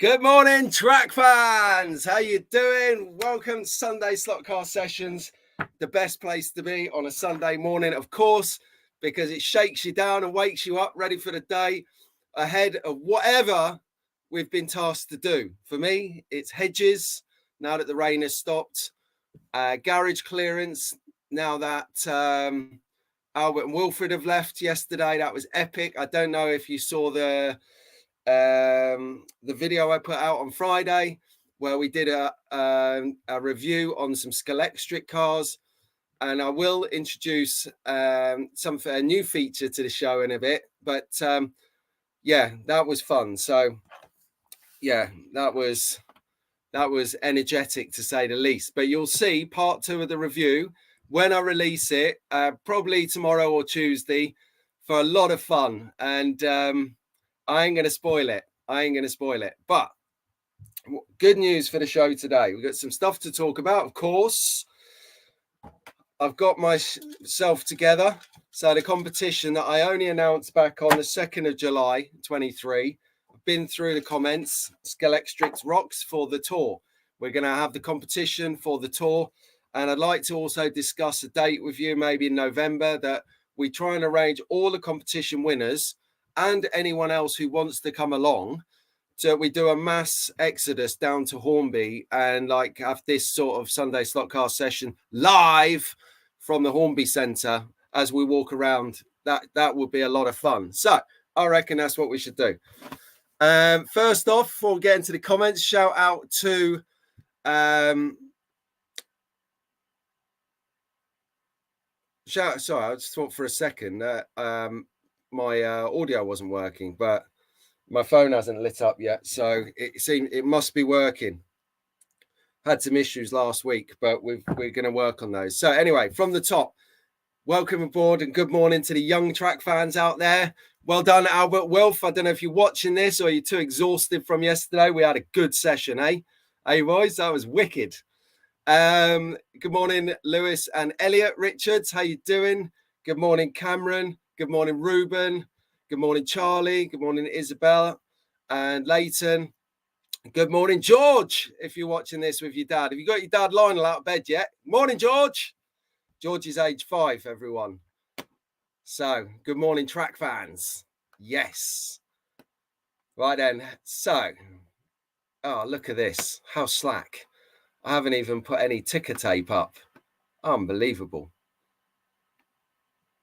Good morning, track fans. How you doing? Welcome to Sunday Slot Car Sessions, the best place to be on a Sunday morning, of course, because it shakes you down and wakes you up ready for the day ahead of whatever we've been tasked to do. For me, it's hedges, now that the rain has stopped, garage clearance, now that Albert and Wilfred have left yesterday. That was epic. I don't know if you saw the video I put out on Friday where we did a review on some Scalextric cars, and I will introduce a new feature to the show in a bit, but yeah, that was fun. So yeah, that was energetic to say the least. But you'll see part 2 of the review when I release it, probably tomorrow or Tuesday, for a lot of fun. And I ain't going to spoil it. But good news for the show today. We've got some stuff to talk about, of course. I've got myself together. So the competition that I only announced back on the 2nd of July, 23, I've been through the comments. Scalextric rocks for the tour. We're going to have the competition for the tour. And I'd like to also discuss a date with you, maybe in November, that we try and arrange all the competition winners and anyone else who wants to come along, so we do a mass exodus down to Hornby and like have this sort of Sunday slot car session live from the Hornby Centre as we walk around. That would be a lot of fun. So I reckon that's what we should do. First off, before we get into the comments, shout out to sorry, I just thought for a second that my audio wasn't working, but my phone hasn't lit up yet, so it must be working. Had some issues last week, but we're going to work on those. So anyway, from the top, welcome aboard and good morning to the young track fans out there. Well done, Albert Wilf. I don't know if you're watching this or you're too exhausted from yesterday. We had a good session, eh? Hey, boys, that was wicked. Good morning, Lewis and Elliot Richards. How you doing? Good morning, Cameron. Good morning, Ruben. Good morning, Charlie. Good morning, Isabel and Leighton. Good morning, George. If you're watching this with your dad, have you got your dad Lionel out of bed yet? Morning, George. George is age 5, everyone. So, good morning, track fans. Yes. Right then. So, oh, look at this. How slack. I haven't even put any ticker tape up. Unbelievable.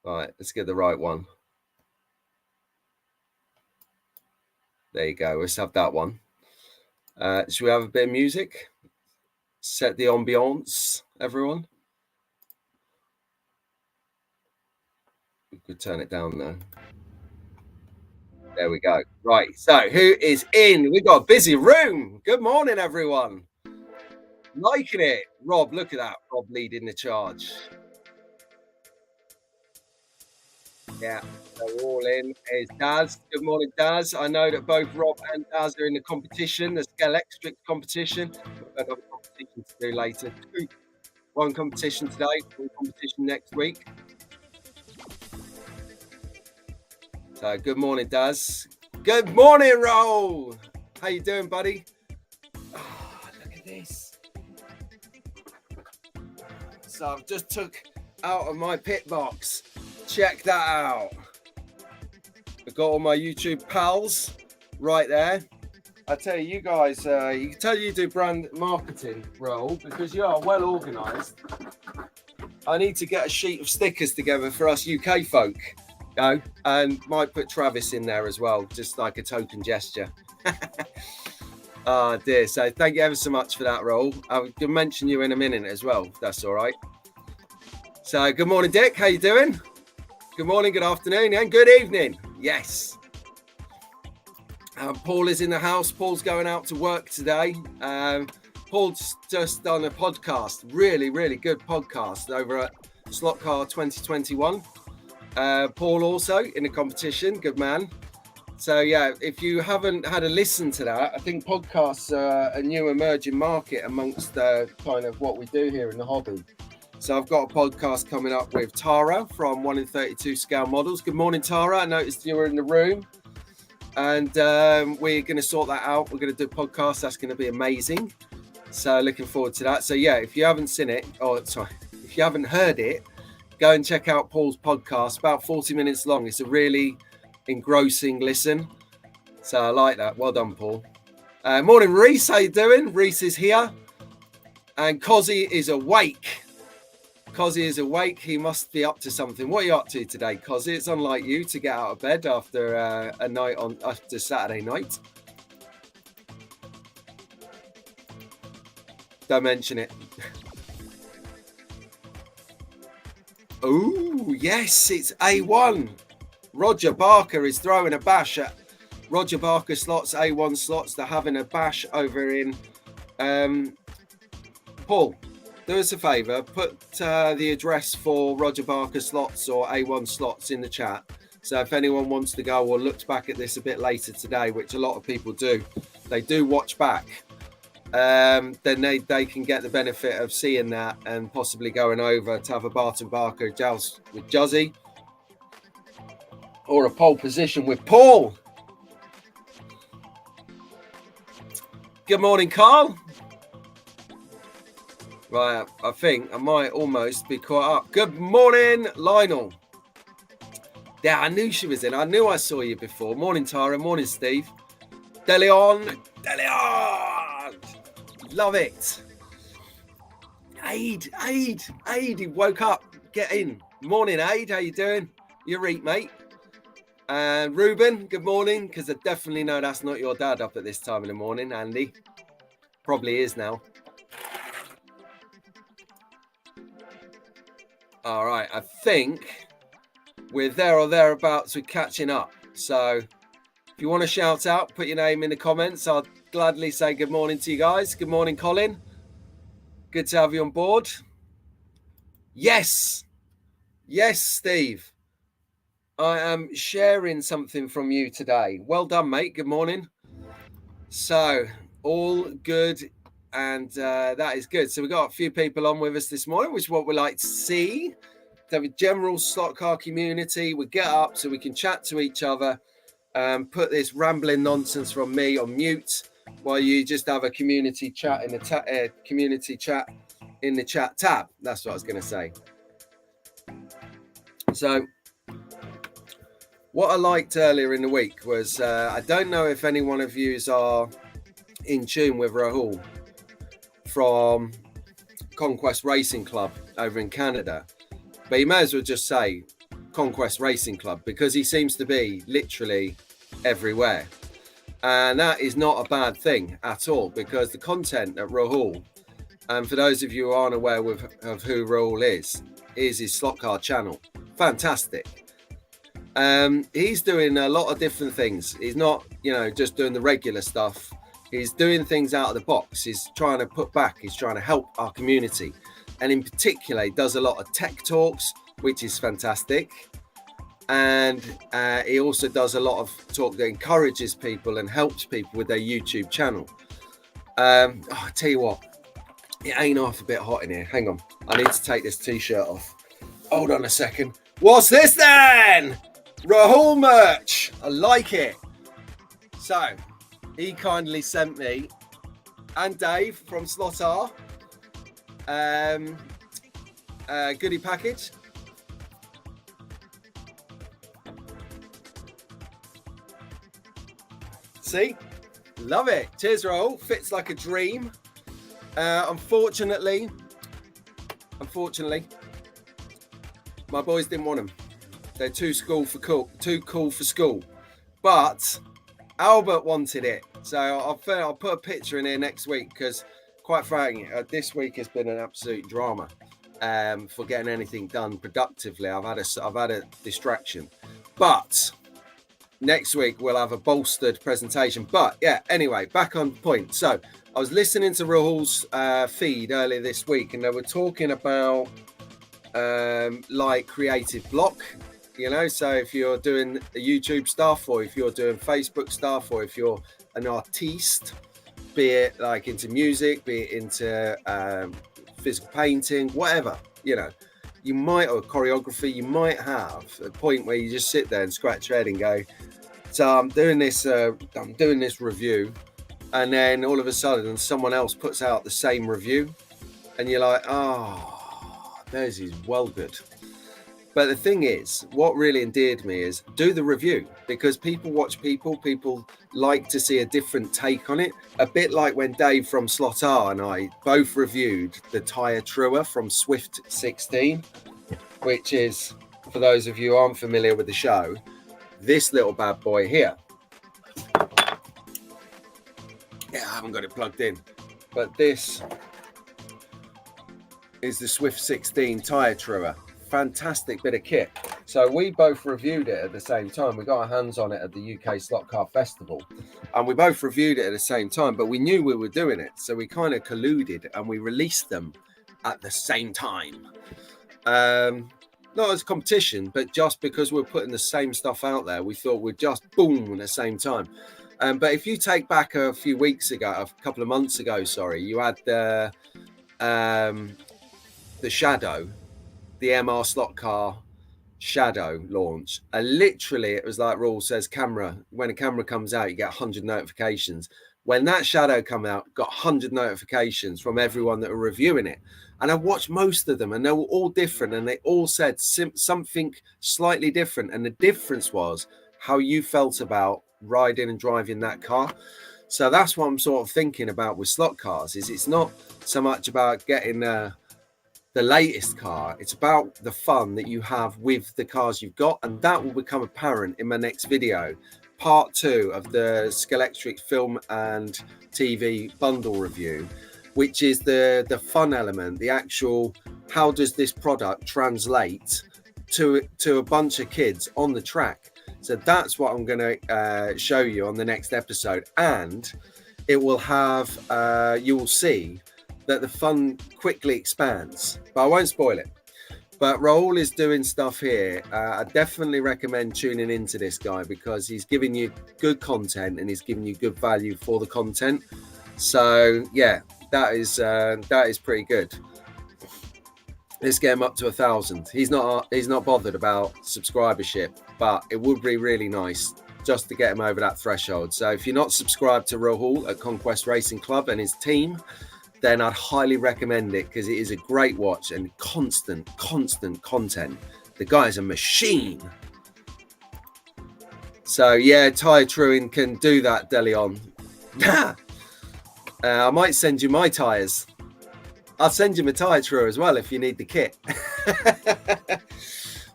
Right, let's get the right one. There you go. Let's have that one. Should we have a bit of music? Set the ambiance, everyone. We could turn it down now. There we go. Right. So who is in? We've got a busy room. Good morning, everyone. Liking it. Rob, look at that. Rob leading the charge. Yeah, they're all in. Is Daz. Good morning, Daz. I know that both Rob and Daz are in the competition, the Scalextric competition. We've got another competition to do later. One competition today, one competition next week. So good morning, Daz. Good morning, Roll. How you doing, buddy? Oh, look at this. So I've just took out of my pit box. Check that out. I've got all my YouTube pals right there. I tell you, you guys, you can tell you do brand marketing, Roll, because you are well organised. I need to get a sheet of stickers together for us UK folk, you know, and might put Travis in there as well, just like a token gesture. Oh dear. So thank you ever so much for that, Roll. I'll mention you in a minute as well, if that's all right. So good morning, Dick. How you doing? Good morning, good afternoon, and good evening. Yes. Paul is in the house. Paul's going out to work today. Paul's just done a podcast, really, really good podcast over at Slot Car 2021. Paul also in the competition, good man. So yeah, if you haven't had a listen to that, I think podcasts are a new emerging market amongst kind of what we do here in the hobby. So I've got a podcast coming up with Tara from 1 in 32 Scale Models. Good morning, Tara. I noticed you were in the room. And we're going to sort that out. We're going to do a podcast. That's going to be amazing. So looking forward to that. So yeah, if you haven't seen it, if you haven't heard it, go and check out Paul's podcast. About 40 minutes long. It's a really engrossing listen. So I like that. Well done, Paul. Morning, Reese. How you doing? Reese is here. And Cozzy is awake. Cozzy is awake. He must be up to something. What are you up to today, Cozzy? It's unlike you to get out of bed after after Saturday night. Don't mention it. Oh, yes, it's A1. Roger Barker is throwing a bash at Roger Barker slots, A1 slots. They're having a bash over in Paul. Do us a favour, put the address for Roger Barker slots or A1 slots in the chat. So if anyone wants to go or looks back at this a bit later today, which a lot of people do, they do watch back, then they can get the benefit of seeing that and possibly going over to have a Barton Barker joust with Juzzy or a pole position with Paul. Good morning, Carl. Right, I think I might almost be caught up. Good morning, Lionel. Yeah, I knew she was in. I knew I saw you before. Morning, Tara. Morning, Steve. Deleon. Love it. Aid. He woke up. Get in. Morning, Aid. How you doing? You're right, mate. And Ruben, good morning, because I definitely know that's not your dad up at this time in the morning, Andy. Probably is now. All right, I think we're there or thereabouts with catching up. So if you want to shout out, put your name in the comments. I'll gladly say good morning to you guys. Good morning, Colin. Good to have you on board. Yes, Steve. I am sharing something from you today. Well done, mate. Good morning. So all good. And that is good. So we've got a few people on with us this morning, which is what we like to see. To have a general slot car community. We get up so we can chat to each other, put this rambling nonsense from me on mute while you just have a community chat in the chat tab. That's what I was going to say. So what I liked earlier in the week was, I don't know if any one of yous are in tune with Rahul from Conquest Racing Club over in Canada, but you may as well just say Conquest Racing Club because he seems to be literally everywhere, and that is not a bad thing at all, because the content at Rahul, and for those of you who aren't aware of who Rahul is his slot car channel. Fantastic. He's doing a lot of different things. He's not, just doing the regular stuff. He's doing things out of the box. He's trying to put back. He's trying to help our community. And in particular, he does a lot of tech talks, which is fantastic. And he also does a lot of talk that encourages people and helps people with their YouTube channel. I tell you what, it ain't half a bit hot in here. Hang on. I need to take this t-shirt off. Hold on a second. What's this then? Rahul merch. I like it. So he kindly sent me and Dave from Slot R goodie package. See? Love it. Cheers, Rahul. Fits like a dream. Unfortunately, my boys didn't want them. They're too cool for school. But Albert wanted it. So I'll put a picture in here next week, because quite frankly, this week has been an absolute drama for getting anything done productively. I've had a distraction. But next week we'll have a bolstered presentation. But yeah, anyway, back on point. So I was listening to Rahul's feed earlier this week, and they were talking about like creative block, so if you're doing the YouTube stuff, or if you're doing Facebook stuff, or if you're an artiste, be it like into music, be it into physical painting, whatever, you might, or choreography, you might have a point where you just sit there and scratch your head and go, So I'm doing this review, and then all of a sudden someone else puts out the same review, and you're like, oh, theirs is well good. But the thing is, what really endeared me is do the review, because people watch people like to see a different take on it. A bit like when Dave from Slot R and I both reviewed the Tyre Truer from Swift 16, which is, for those of you who aren't familiar with the show, this little bad boy here. Yeah, I haven't got it plugged in, but this is the Swift 16 Tyre Truer. Fantastic bit of kit. So we both reviewed it at the same time. We got our hands on it at the UK Slot Car Festival, and we both reviewed it at the same time, but we knew we were doing it, so we kind of colluded and we released them at the same time. Not as a competition, but just because we're putting the same stuff out there, we thought we'd just boom at the same time. But if you take back a few weeks ago, a couple of months ago, sorry, you had the Shadow, the MR Slot Car Shadow launch, and literally it was like Raul says, camera, when a camera comes out you get 100 notifications. When that Shadow come out, got 100 notifications from everyone that were reviewing it, and I watched most of them and they were all different, and they all said something slightly different, and the difference was how you felt about riding and driving that car. So that's what I'm sort of thinking about with slot cars, is it's not so much about getting the latest car, it's about the fun that you have with the cars you've got, and that will become apparent in my next video, part 2 of the Scalextric film and TV bundle review, which is the fun element, the actual how does this product translate to a bunch of kids on the track. So that's what I'm going to show you on the next episode, and it will have you will see that the fun quickly expands, but I won't spoil it. But Raul is doing stuff here. I definitely recommend tuning into this guy, because he's giving you good content and he's giving you good value for the content. So yeah, that is pretty good. Let's get him up to 1,000. He's not bothered about subscribership, but it would be really nice just to get him over that threshold. So if you're not subscribed to Rahul at Conquest Racing Club and his team, then I'd highly recommend it, because it is a great watch and constant content. The guy's a machine. So yeah, Tyre Truing can do that, Deleon. I might send you my tyres. I'll send you my Tyre Truer as well if you need the kit. But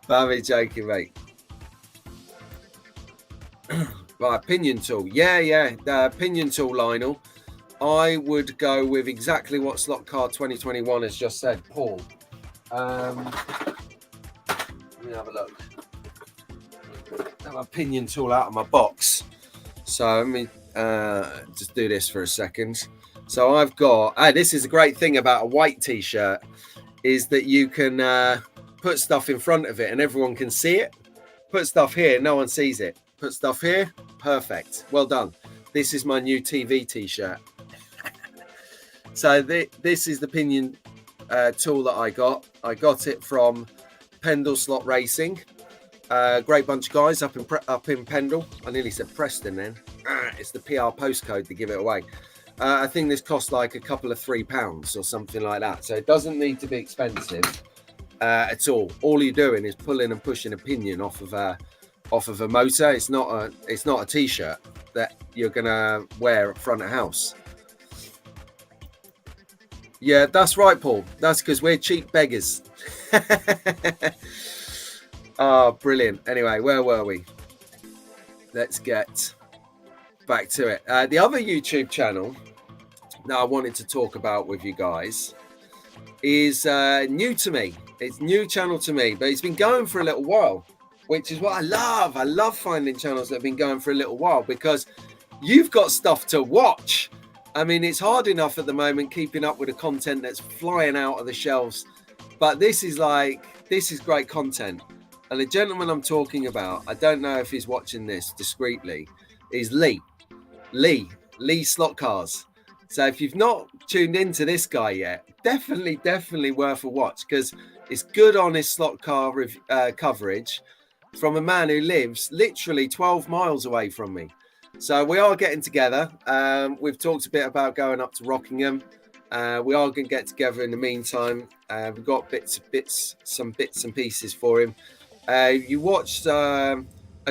I'm only joking, mate. Right, pinion tool. Yeah, the pinion tool, Lionel. I would go with exactly what Slot Car 2021 has just said, Paul. Let me have a look. I have a pinion tool out of my box. So let me just do this for a second. So I've got, this is a great thing about a white t-shirt, is that you can put stuff in front of it and everyone can see it. Put stuff here, no one sees it. Put stuff here, perfect. Well done. This is my new TV t-shirt. So this is the pinion tool that I got. I got it from Pendle Slot Racing. Great bunch of guys up in Pendle. I nearly said Preston then. It's the PR postcode to give it away. I think this cost like a couple of £3 or something like that. So it doesn't need to be expensive at all. All you're doing is pulling and pushing a pinion off of a motor. It's not a t-shirt that you're gonna wear at front of house. Yeah, that's right, Paul. That's because we're cheap beggars. Oh, brilliant. Anyway, where were we? Let's get back to it. The other YouTube channel that I wanted to talk about with you guys is new to me. It's a new channel to me, but it's been going for a little while, which is what I love. I love finding channels that have been going for a little while, because you've got stuff to watch. I mean, it's hard enough at the moment keeping up with the content that's flying out of the shelves, but this is great content. And the gentleman I'm talking about, I don't know if he's watching this discreetly, is Lee Slot Cars. So if you've not tuned into this guy yet, definitely worth a watch, because it's good honest slot car coverage. from a man who lives literally 12 miles away from me. So we are getting together. We've talked a bit about going up to Rockingham. We are going to get together in the meantime. We've got some bits and pieces for him. You watched a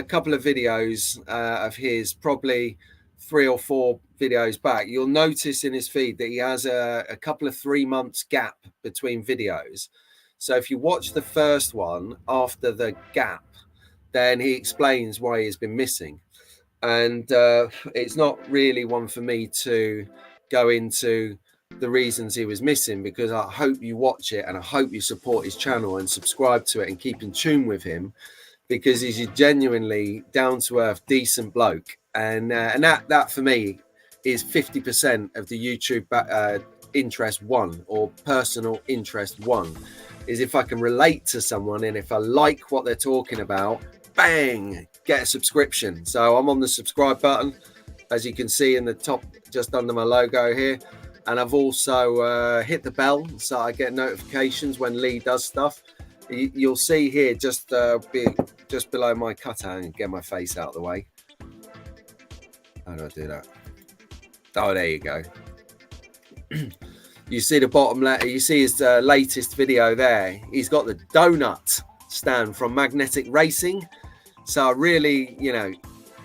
couple of videos of his, probably 3 or 4 videos back. You'll notice in his feed that he has a couple of 3 months gap between videos. So if you watch the first one after the gap, then he explains why he's been missing. And it's not really one for me to go into the reasons he was missing, because I hope you watch it and I hope you support his channel and subscribe to it and keep in tune with him, because he's a genuinely down-to-earth, decent bloke. And that for me is 50% of the YouTube interest one, or personal interest one, is if I can relate to someone and if I like what they're talking about, bang, get a subscription. So I'm on the subscribe button, as you can see in the top just under my logo here, and I've also hit the bell so I get notifications when Lee does stuff. You'll see here just below my cutout, and get my face out of the way. How do I do that? Oh, there you go. You see the bottom letter, you see his latest video there. He's got the donut stand from Magnetic Racing. So I really,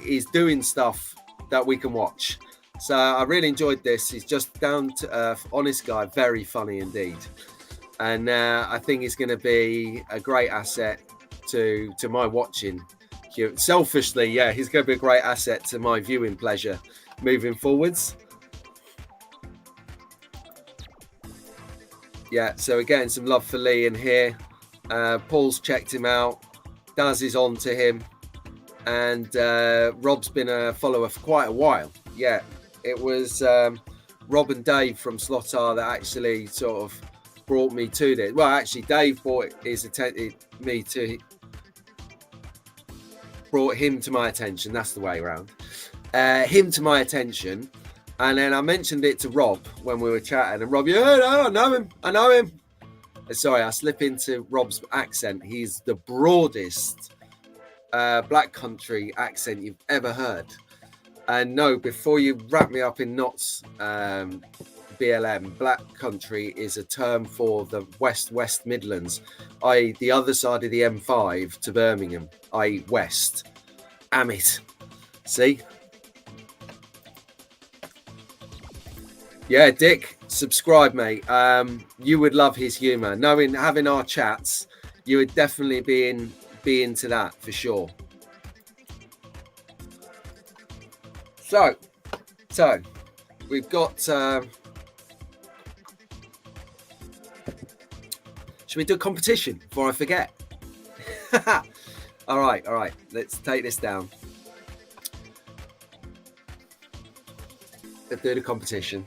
he's doing stuff that we can watch. So I really enjoyed this. He's just down to earth, honest guy, very funny indeed. And I think he's going to be a great asset to my watching. Selfishly, yeah, he's going to be a great asset to my viewing pleasure moving forwards. Yeah, so again, some love for Lee in here. Paul's checked him out. Daz is on to him. And Rob's been a follower for quite a while. Yeah, it was Rob and Dave from Slotar that actually sort of brought me to this. Well, actually, Dave brought him to my attention. That's the way around. Him to my attention. And then I mentioned it to Rob when we were chatting. And Rob, yeah, no, I know him. Sorry, I slip into Rob's accent. He's the broadest black country accent you've ever heard. And no, before you wrap me up in knots, BLM, black country is a term for the West Midlands, i.e. the other side of the M5 to Birmingham, i.e. west. Damn it. See? Yeah, Dick, subscribe, mate. You would love his humour. Having our chats, you would definitely be into that for sure. So we've got. Should we do a competition before I forget? All right. Let's take this down. Let's do the competition.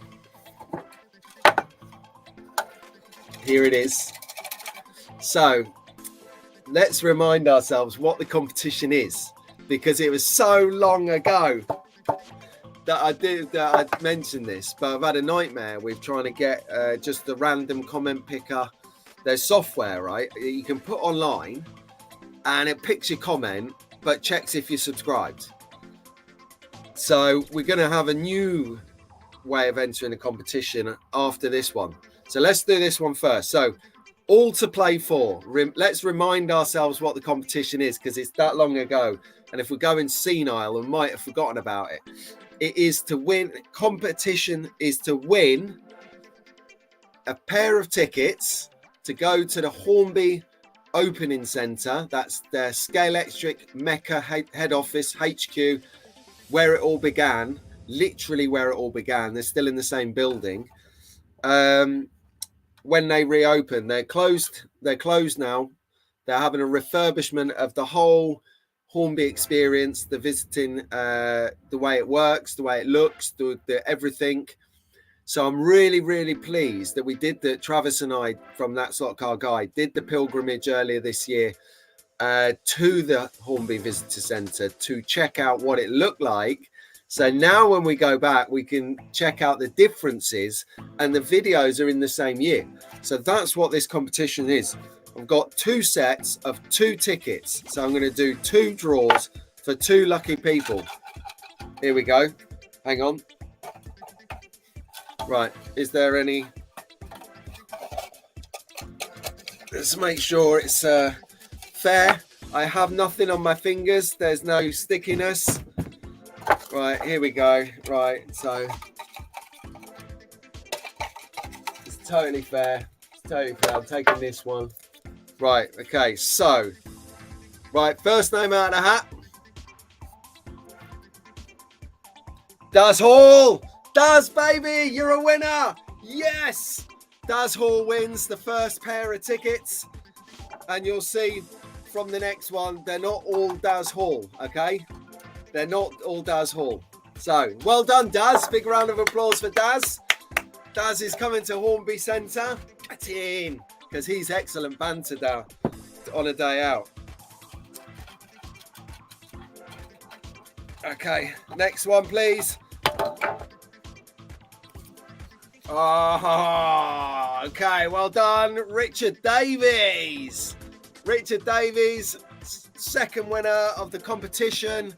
Here it is. So let's remind ourselves what the competition is, because it was so long ago that I mentioned this, but I've had a nightmare with trying to get just a random comment picker. There's software, right, you can put online and it picks your comment but checks if you're subscribed. So we're going to have a new way of entering the competition after this one. So let's do this one first. So all to play for. Let's remind ourselves what the competition is, because it's that long ago. And if we're going senile, we might have forgotten about it. It is to win. Competition is to win a pair of tickets to go to the Hornby Opening Centre. That's their Scalextric Mecca head office, HQ, where it all began. Literally where it all began. They're still in the same building. When they reopen, they're closed now. They're having a refurbishment of the whole Hornby experience, the visiting, the way it works, the way it looks, the everything. So I'm really, really pleased that we did Travis and I from That Slot Car Guide did the pilgrimage earlier this year to the Hornby Visitor Centre to check out what it looked like. So now when we go back, we can check out the differences, and the videos are in the same year. So that's what this competition is. I've got 2 sets of 2 tickets. So I'm going to do 2 draws for 2 lucky people. Here we go. Hang on. Right. Is there any? Let's make sure it's fair. I have nothing on my fingers. There's no stickiness. Right. Here we go. Right. So it's totally fair. It's totally fair. I'm taking this one. Right. Okay. So, right. First name out of the hat. Daz Hall. Daz, baby, you're a winner. Yes. Daz Hall wins the first pair of tickets. And you'll see from the next one, they're not all Daz Hall, okay? They're not all Daz Hall. So, well done, Daz. Big round of applause for Daz. Daz is coming to Hornby Centre. Get in, because he's excellent banter now on a day out. Okay, next one, please. Oh, okay, well done, Richard Davies. Richard Davies, second winner of the competition.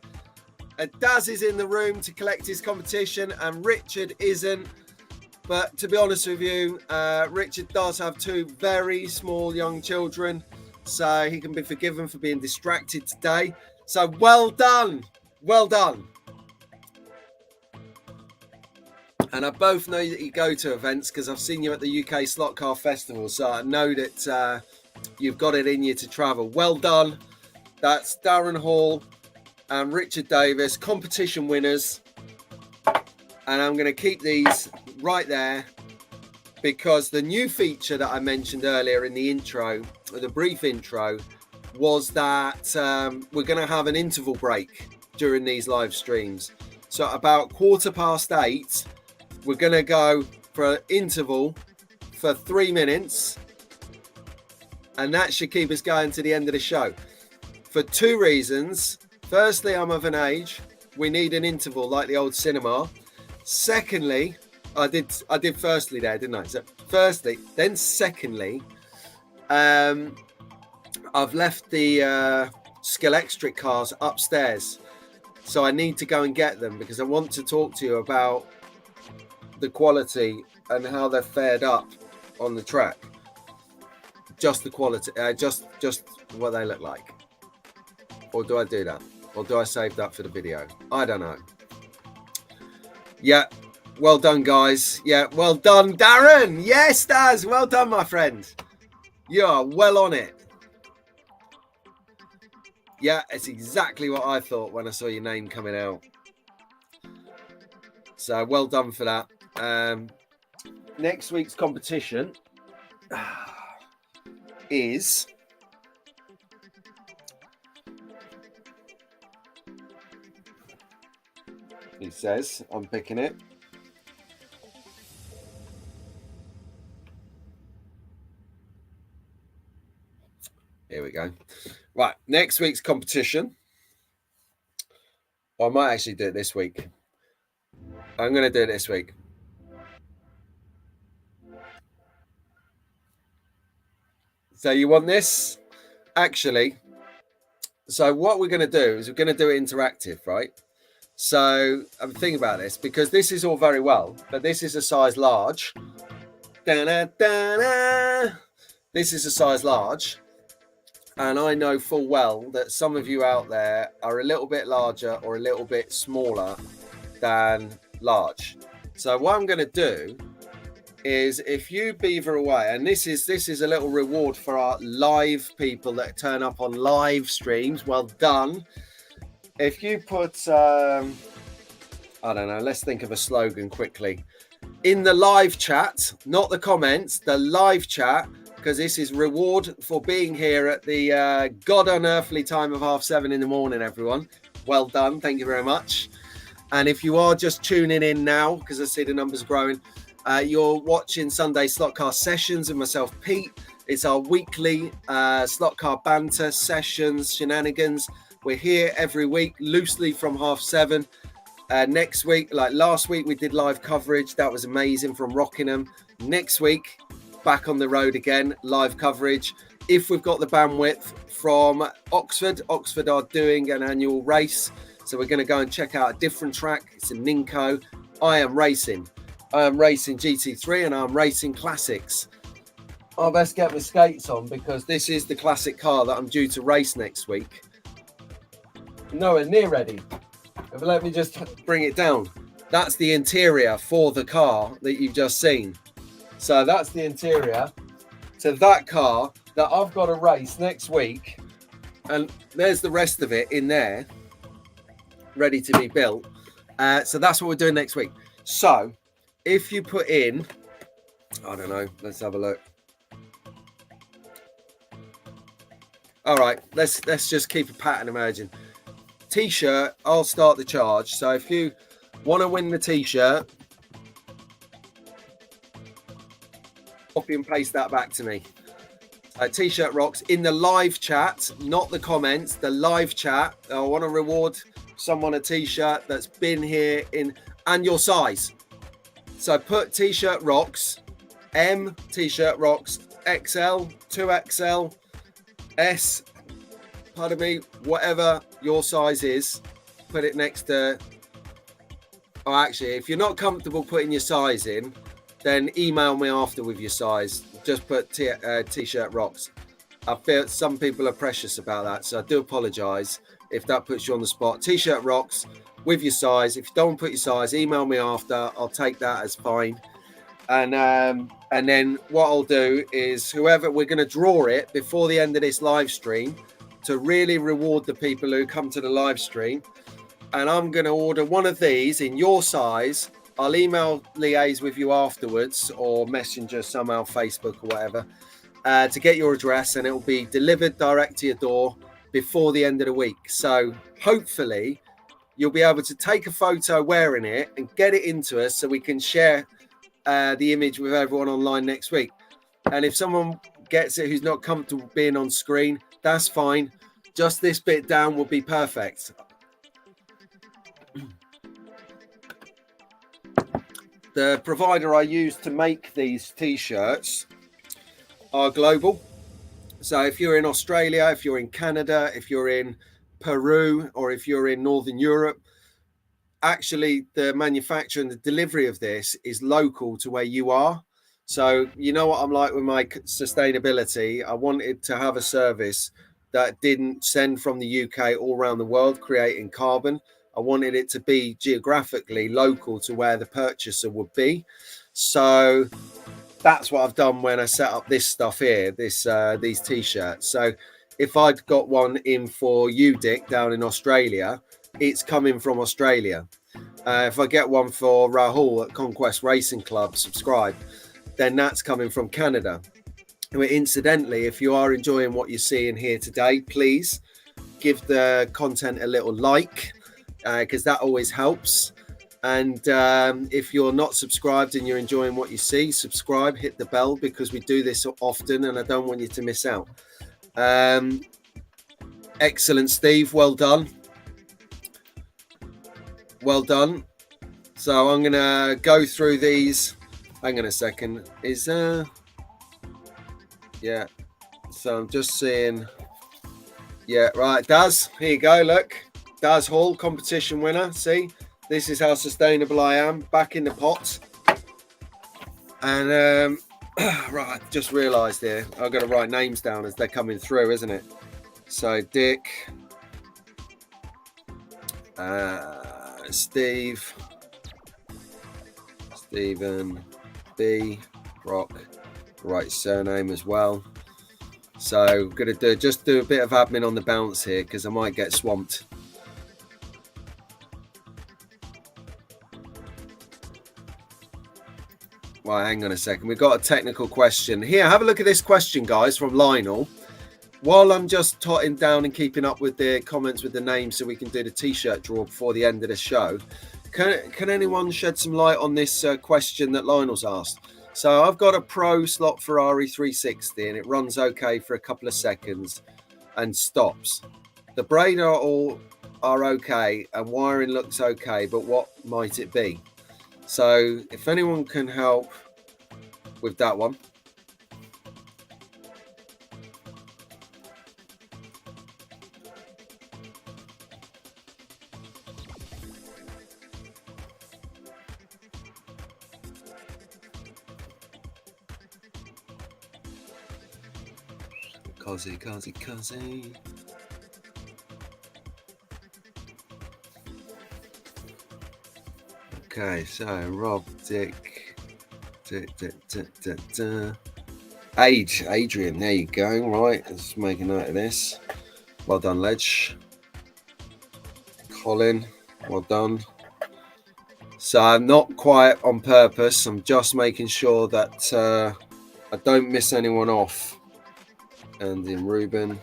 Daz is in the room to collect his competition, and Richard isn't. But to be honest with you, Richard does have 2 very small young children, so he can be forgiven for being distracted today. So well done. Well done. And I both know that you go to events because I've seen you at the UK Slot Car Festival. So I know that you've got it in you to travel. Well done. That's Darren Hall and Richard Davis, competition winners. And I'm going to keep these right there because the new feature that I mentioned earlier in the intro, the brief intro, was that we're going to have an interval break during these live streams. So about 8:15, we're going to go for an interval for 3 minutes. And that should keep us going to the end of the show. For 2 reasons. Firstly, I'm of an age. We need an interval like the old cinema. Secondly, I did firstly there, didn't I? So firstly, then secondly, I've left the Scalextric cars upstairs. So I need to go and get them because I want to talk to you about the quality and how they're fared up on the track. Just the quality, just what they look like. Or do I do that? Or do I save that for the video? I don't know. Yeah, well done, guys. Yeah, well done, Darren. Yes, Daz, well done, my friend. You are well on it. Yeah, it's exactly what I thought when I saw your name coming out. So well done for that. Next week's competition is he says, I'm picking it. Here we go. Right, next week's competition. I might actually do it this week. I'm going to do it this week. So you want this? Actually, so what we're going to do is we're going to do it interactive, right? So I'm thinking about this because this is all very well, but this is a size large. Da-da-da-da. This is a size large. And I know full well that some of you out there are a little bit larger or a little bit smaller than large. So what I'm going to do is if you beaver away, and this is a little reward for our live people that turn up on live streams. Well done. If you put, I don't know, let's think of a slogan quickly. In the live chat, not the comments, the live chat, because this is reward for being here at the God unearthly time of 7:30 in the morning, everyone. Well done. Thank you very much. And if you are just tuning in now, because I see the numbers growing, you're watching Sunday Slot Car Sessions with myself, Pete. It's our weekly slot car banter sessions, shenanigans. We're here every week, loosely from 7:30. Next week, like last week, we did live coverage. That was amazing from Rockingham. Next week, back on the road again, live coverage. if we've got the bandwidth from Oxford. Oxford are doing an annual race, so we're going to go and check out a different track. It's in Ninko. I am racing GT3 and I'm racing classics. I best get my skates on because this is the classic car that I'm due to race next week. Nowhere near ready. But let me just bring it down. That's the interior for the car that you've just seen. So that's the interior to that car that I've got to race next week. And there's the rest of it in there, ready to be built. So that's what we're doing next week. So if you put in, I don't know, let's have a look. All right, let's just keep a pattern emerging. T-shirt, I'll start the charge. So if you want to win the T-shirt, copy and paste that back to me. T-shirt rocks in the live chat, not the comments, the live chat. I want to reward someone a T-shirt that's been here and your size. So put T-shirt rocks, M T-shirt rocks, XL, 2XL, S, pardon me, whatever your size is, put it next to, oh, actually, if you're not comfortable putting your size in, then email me after with your size. Just put T-shirt rocks. I feel some people are precious about that, so I do apologise if that puts you on the spot. T-shirt rocks with your size. If you don't put your size, email me after. I'll take that as fine. And then what I'll do is whoever, we're going to draw it before the end of this live stream to really reward the people who come to the live stream. And I'm going to order one of these in your size. I'll liaise with you afterwards or messenger somehow, Facebook or whatever, to get your address, and it will be delivered direct to your door before the end of the week. So hopefully you'll be able to take a photo wearing it and get it into us so we can share the image with everyone online next week. And if someone gets it who's not comfortable being on screen, that's fine. Just this bit down will be perfect. The provider I use to make these T-shirts are global. So if you're in Australia, if you're in Canada, if you're in Peru, or if you're in Northern Europe, actually the manufacture and the delivery of this is local to where you are. So you know what I'm like with my sustainability. I wanted to have a service that didn't send from the UK all around the world creating carbon. I wanted it to be geographically local to where the purchaser would be. So that's what I've done when I set up this stuff here, these T-shirts. So if I'd got one in for you, Dick, down in Australia, it's coming from Australia. If I get one for Rahul at Conquest Racing Club, subscribe, then that's coming from Canada. Incidentally, if you are enjoying what you're seeing here today, please give the content a little like, because that always helps. And if you're not subscribed and you're enjoying what you see, subscribe, hit the bell, because we do this often and I don't want you to miss out. Excellent, Steve. Well done. Well done. So I'm going to go through these. Hang on a second. Yeah. So I'm just seeing. Yeah, right. Daz, here you go. Look. Daz Hall, competition winner. See, this is how sustainable I am. Back in the pot. And right, I've just realised here I've got to write names down as they're coming through, isn't it? So Dick, Steve, Stephen, B, Brock, right surname as well. So I'm going to just do a bit of admin on the bounce here because I might get swamped. Right, hang on a second. We've got a technical question here. Have a look at this question, guys, from Lionel. While I'm just totting down and keeping up with the comments with the names so we can do the T-shirt draw before the end of the show, can anyone shed some light on this question that Lionel's asked? So I've got a Pro slot Ferrari 360 and it runs okay for a couple of seconds and stops. The braid are okay and wiring looks okay, but what might it be? So if anyone can help with that one. Cosy. Okay, so Rob, Dick, Adrian, there you go. Right, let's make a note of this. Well done, Ledge. Colin, well done. So I'm not quite on purpose. I'm just making sure that I don't miss anyone off. And in Ruben.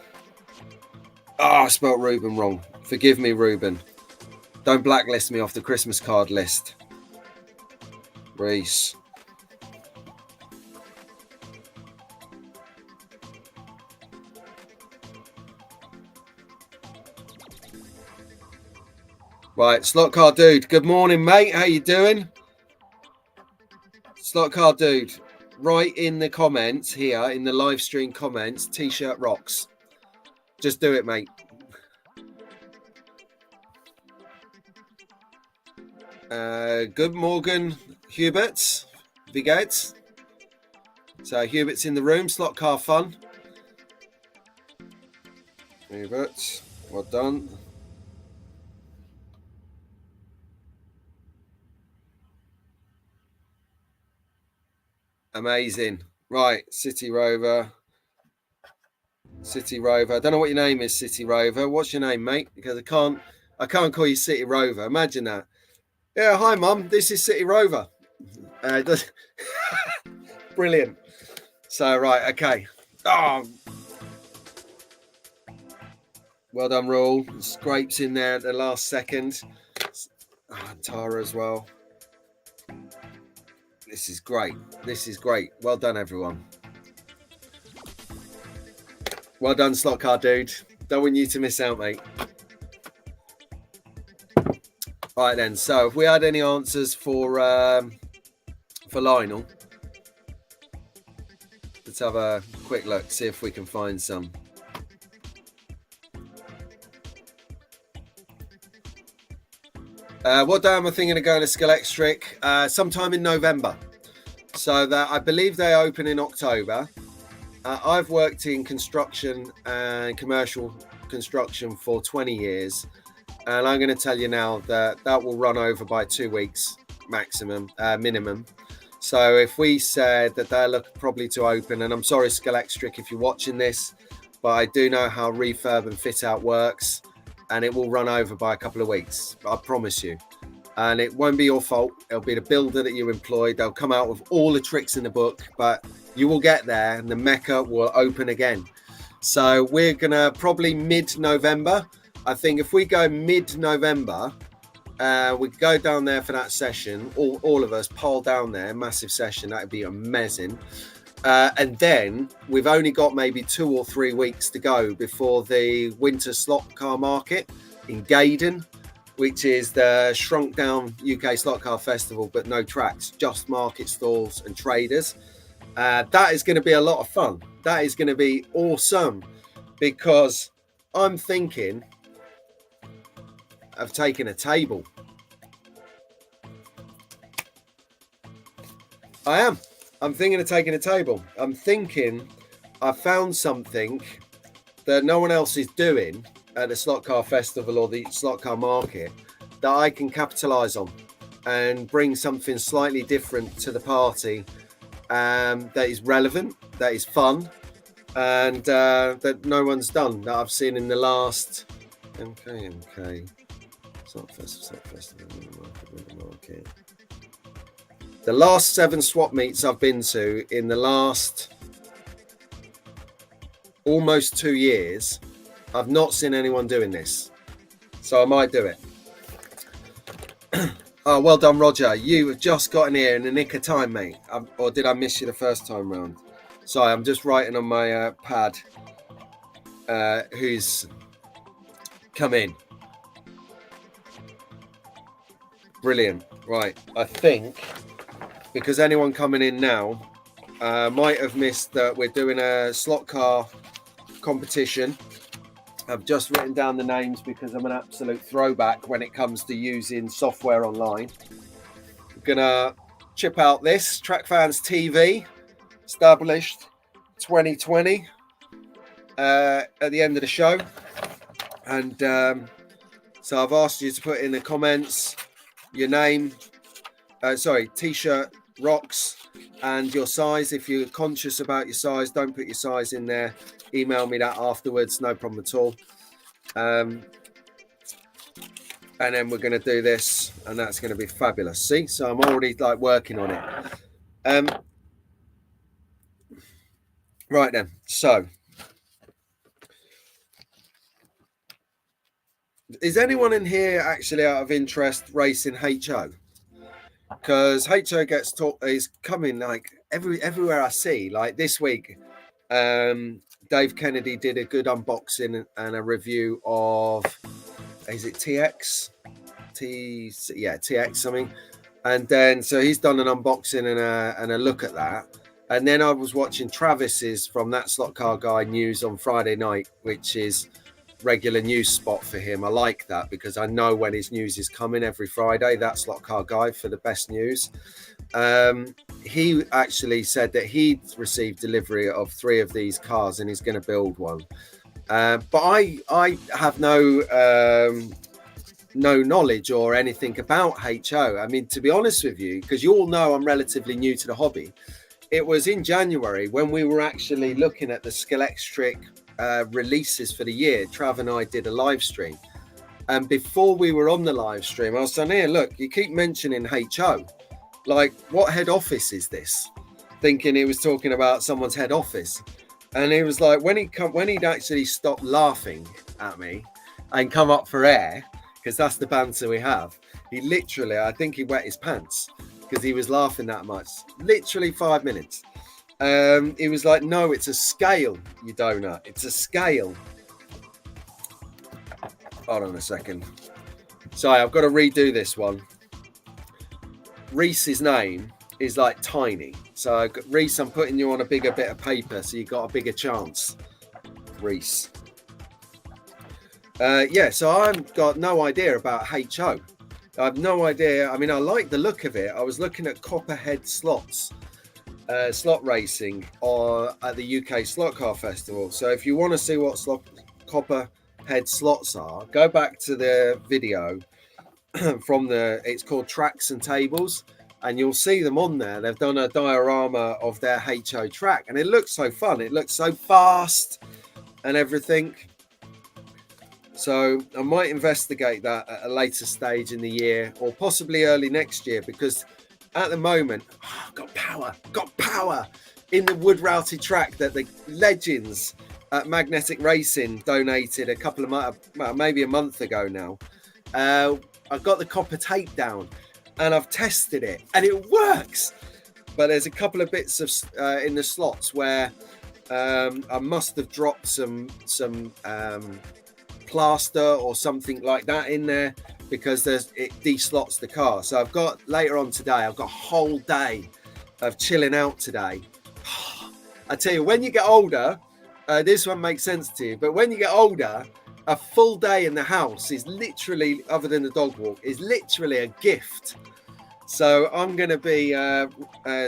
I spelled Ruben wrong. Forgive me, Ruben. Don't blacklist me off the Christmas card list. Reese. Right, Slot Car Dude. Good morning, mate. How you doing? Slot Car Dude. Write in the comments here, in the live stream comments, T-shirt rocks. Just do it, mate. Good Morgan Hubert. Wie geht's? So Hubert's in the room. Slot Car Fun. Hubert, well done. Amazing. Right, City Rover. City Rover. I don't know what your name is, City Rover. What's your name, mate? Because I can't call you City Rover. Imagine that. Yeah, hi, Mum. This is City Rover. Brilliant. So, right, okay. Oh, well done, Rule. Scrapes in there at the last second. Oh, Tara as well. This is great. This is great. Well done, everyone. Well done, Slot Car Dude. Don't want you to miss out, mate. All right, then. So, if we had any answers for Lionel, let's have a quick look, see if we can find some. What day am I thinking of going to Scalextric? Sometime in November. So that I believe they open in October. I've worked in construction and commercial construction for 20 years. And I'm going to tell you now that will run over by 2 weeks minimum. So if we said that they're looking probably to open, and I'm sorry, Scalextric, if you're watching this, but I do know how refurb and fit out works, and it will run over by a couple of weeks. I promise you. And it won't be your fault. It'll be the builder that you employed. They'll come out with all the tricks in the book, but you will get there and the Mecca will open again. So we're going to probably mid-November. I think if we go mid-November, we go down there for that session. All of us pile down there, massive session. That would be amazing. And then we've only got maybe 2 or 3 weeks to go before the winter slot car market in Gaydon, which is the shrunk down UK slot car festival, but no tracks, just market stalls and traders. That is going to be a lot of fun. That is going to be awesome, because I'm thinking of taking a table. I'm thinking of taking a table. I'm thinking I found something that no one else is doing at the slot car festival or the slot car market that I can capitalize on and bring something slightly different to the party, that is relevant, that is fun, and that no one's done, that I've seen in the last MK slot festival market. The last 7 swap meets I've been to in the last almost 2 years, I've not seen anyone doing this. So I might do it. Oh, well done, Roger. You have just gotten here in the nick of time, mate. Or did I miss you the first time round? Sorry, I'm just writing on my pad who's come in. Brilliant. Right. I think because anyone coming in now might have missed that we're doing a slot car competition. I've just written down the names because I'm an absolute throwback when it comes to using software online. I'm gonna chip out this Track Fans TV, established 2020. at the end of the show. And so I've asked you to put in the comments your name, t-shirt rocks, and your size. If you're conscious about your size, don't put your size in there. Email me that afterwards, no problem at all. And then we're going to do this, and that's going to be fabulous. See, so I'm already like working on it. Right then, so is anyone in here actually out of interest racing HO? Because HO gets taught is coming like everywhere I see. Like this week, Dave Kennedy did a good unboxing and a review of, is it TX? TX something. And then so he's done an unboxing and a look at that. And then I was watching Travis's from That Slot Car Guy news on Friday night, which is regular news spot for him. I like that because I know when his news is coming every Friday. That Slot Car Guy for the best news. He actually said that he'd received delivery of 3 of these cars and he's going to build one. But I have no knowledge or anything about HO. I mean, to be honest with you, because you all know I'm relatively new to the hobby. It was in January when we were actually looking at the Scalextric releases for the year. Trav and I did a live stream. And before we were on the live stream, I was saying, here, look, you keep mentioning HO. Like, what head office is this? Thinking he was talking about someone's head office. And he was like, when he'd actually stopped laughing at me and come up for air, because that's the banter we have, he literally, I think he wet his pants because he was laughing that much. Literally 5 minutes. He was like, no, it's a scale, you donut. It's a scale. Hold on a second. Sorry, I've got to redo this one. Reese's name is like tiny. So, Reese, I'm putting you on a bigger bit of paper so you got a bigger chance. Reese. So I've got no idea about HO. I have no idea. I mean, I like the look of it. I was looking at Copperhead slots, slot racing at the UK Slot Car Festival. So if you want to see what Copperhead slots are, go back to the video it's called Tracks and Tables, and you'll see them on there. They've done a diorama of their HO track, and it looks so fun. It looks so fast and everything. So I might investigate that at a later stage in the year or possibly early next year, because at the moment, I've got power in the wood routed track that the legends at Magnetic Racing donated a couple of months, maybe a month ago now. I've got the copper tape down and I've tested it and it works. But there's a couple of bits of in the slots where I must have dropped some plaster or something like that in there, because it de-slots the car. So I've got later on today, I've got a whole day of chilling out today. I tell you, when you get older, this one makes sense to you, but when you get older, a full day in the house is literally, other than the dog walk, is literally a gift. So I'm going to be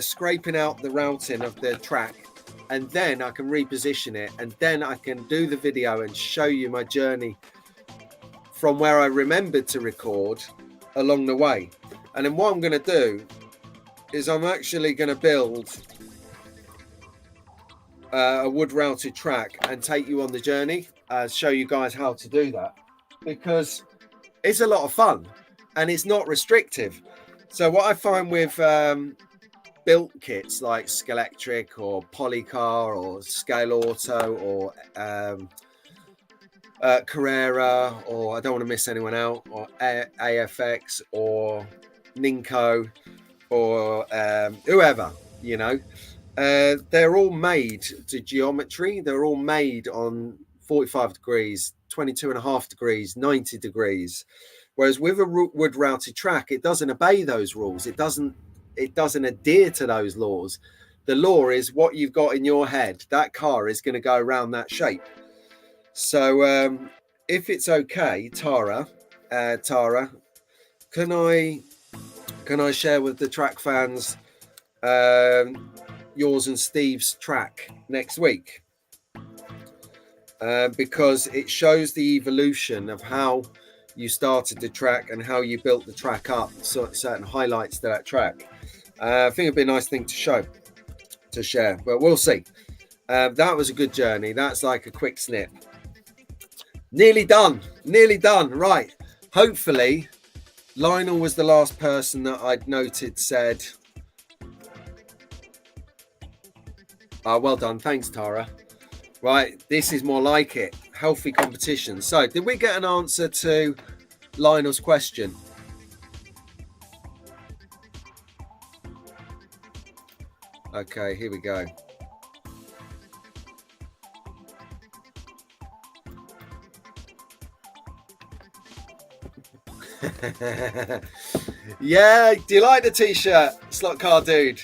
scraping out the routing of the track, and then I can reposition it, and then I can do the video and show you my journey from where I remembered to record along the way. And then what I'm going to do is I'm actually going to build a wood routed track and take you on the journey, show you guys how to do that, because it's a lot of fun and it's not restrictive. So what I find with built kits like Scalextric or Polycar or Scale Auto or Carrera, or I don't want to miss anyone out, or AFX or Ninko or whoever, you know, they're all made to geometry. They're all made on 45 degrees, 22.5 degrees, 90 degrees. Whereas with a wood routed track, it doesn't obey those rules. It doesn't adhere to those laws. The law is what you've got in your head. That car is going to go around that shape. So if it's okay, Tara, can I share with the track fans yours and Steve's track next week? because it shows the evolution of how you started the track and how you built the track up, certain highlights to that track. I think it'd be a nice thing to show, to share, but we'll see. That was a good journey. That's like a quick snip. Nearly done. Right. Hopefully, Lionel was the last person that I'd noted said, oh, well done. Thanks, Tara. Right. This is more like it. Healthy competition. So, did we get an answer to Lionel's question? Okay, here we go. Yeah, do you like the t-shirt, Slot Car Dude?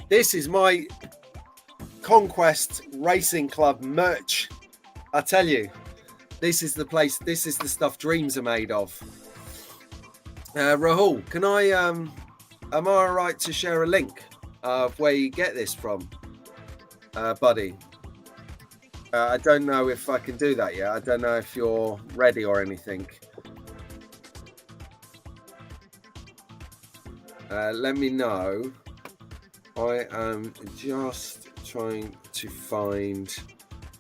This is my Conquest Racing Club merch. I tell you, this is the place, this is the stuff dreams are made of. Rahul, can I am I right to share a link of where you get this from, buddy? I don't know if I can do that yet. I don't know if you're ready or anything. Let me know. I am just trying to find,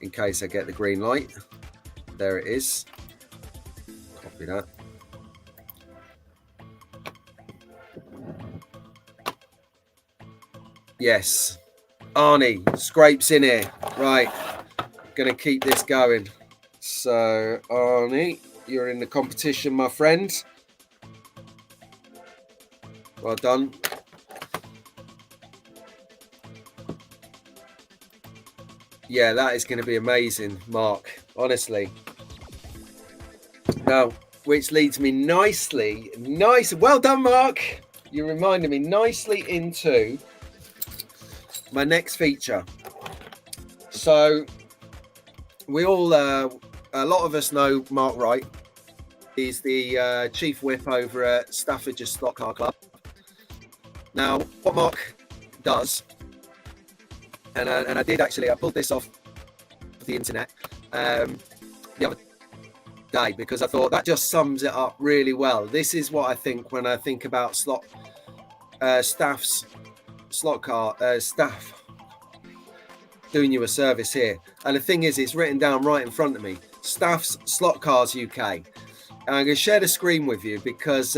in case I get the green light. There it is. Copy that. Yes. Arnie, Scrapes in here. Right. Gonna keep this going. So, Arnie, you're in the competition, my friend. Well done. Yeah, that is going to be amazing, Mark. Honestly. Now, which leads me nicely. Well done, Mark. You reminded me nicely into my next feature. So, we all, a lot of us know Mark Wright. He's the chief whip over at Staffordshire Slot Car Club. Now, what Mark does, and I did actually, I pulled this off the internet the other day because I thought that just sums it up really well. This is what I think when I think about staff doing you a service here. And the thing is, it's written down right in front of me. Staff's Slot Cars UK. And I'm going to share the screen with you because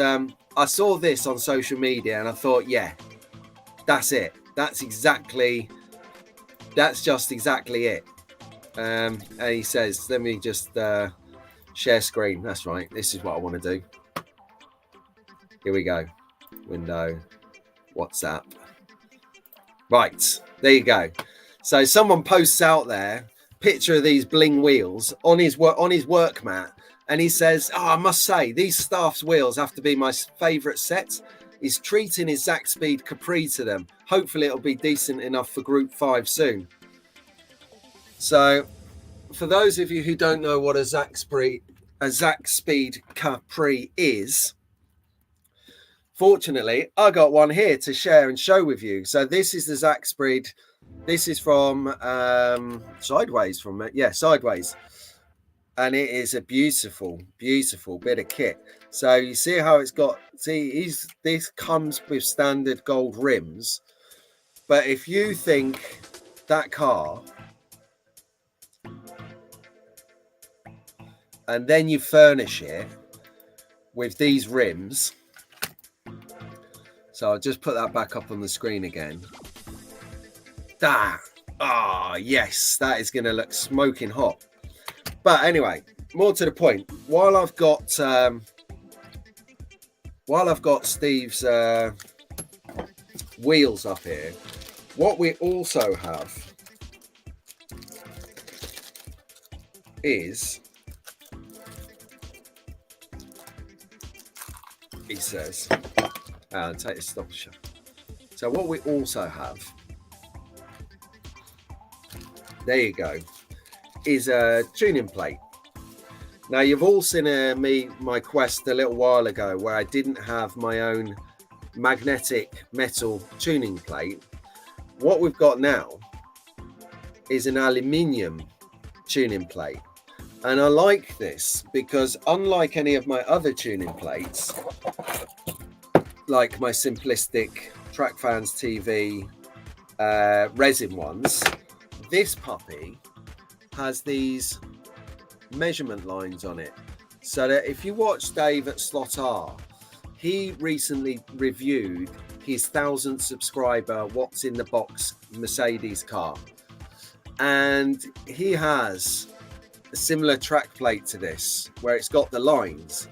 I saw this on social media and I thought, yeah, that's it. That's just exactly it. And he says, let me just share screen. That's right. This is what I want to do. Here we go. Window, WhatsApp. Right. There you go. So someone posts out there picture of these bling wheels on his work mat. And he says, oh, I must say, these Staff's wheels have to be my favourite set. He's treating his Zack Speed Capri to them. Hopefully it'll be decent enough for Group 5 soon. So, for those of you who don't know what a Zack Speed Capri is, fortunately, I got one here to share and show with you. So this is the Zack Speed. This is from Sideways. Sideways. And it is a beautiful, beautiful bit of kit. So you see how it's got, this comes with standard gold rims. But if you think that car, and then you furnish it with these rims. So I'll just put that back up on the screen again. Yes, that is going to look smoking hot. But anyway, more to the point. While I've got Steve's wheels up here, what we also have is, he says, take a stop shot. So what we also have, there you go, is a tuning plate. Now you've all seen my quest a little while ago where I didn't have my own magnetic metal tuning plate. What we've got now is an aluminium tuning plate. And I like this because unlike any of my other tuning plates, like my simplistic Trackfans TV resin ones, this puppy has these measurement lines on it. So that if you watch Dave at Slot R, he recently reviewed his 1,000th subscriber What's in the Box Mercedes car. And he has a similar track plate to this where it's got the lines.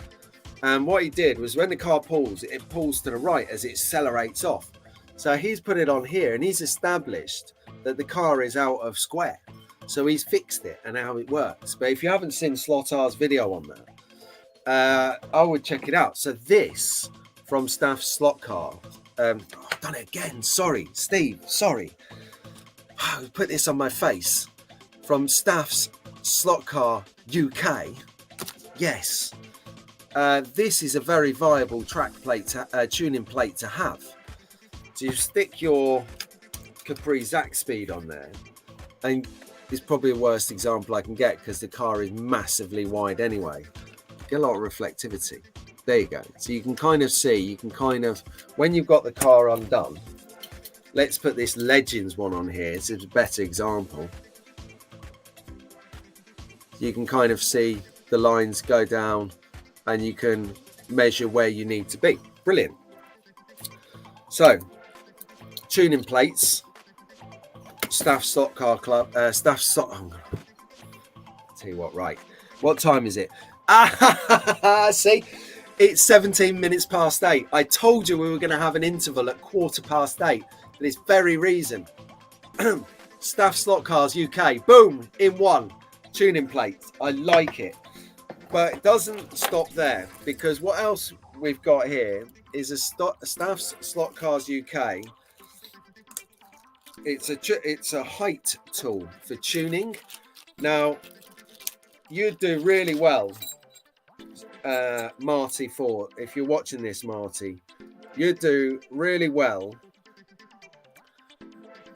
And what he did was when the car pulls, it pulls to the right as it accelerates off. So he's put it on here and he's established that the car is out of square. So he's fixed it and how it works. But if you haven't seen Slot R's video on that, I would check it out. So this from Staff's Slot Car. I've done it again. Sorry, Steve. Sorry. Put this on my face. From Staff's Slot Car UK. Yes. This is a very viable track plate, tuning plate to have. So you stick your Capri Zac speed on there, and it's probably the worst example I can get because the car is massively wide anyway. Get a lot of reflectivity. There you go. So you can kind of see, when you've got the car undone, let's put this Legends one on here. It's a better example. You can kind of see the lines go down and you can measure where you need to be. Brilliant. So, tuning plates, Staff Slot Car Club, Staff Slot. Oh, tell you what, right. What time is it? See, it's 17 minutes past 8. I told you we were going to have an interval at 8:15 for this very reason. Staff Slot Cars UK, boom, in one. Tuning plates. I like it. But it doesn't stop there because what else we've got here is a Staff's Slot Cars UK. It's a height tool for tuning. Now, you'd do really well, Marty Ford. If you're watching this, Marty, you'd do really well.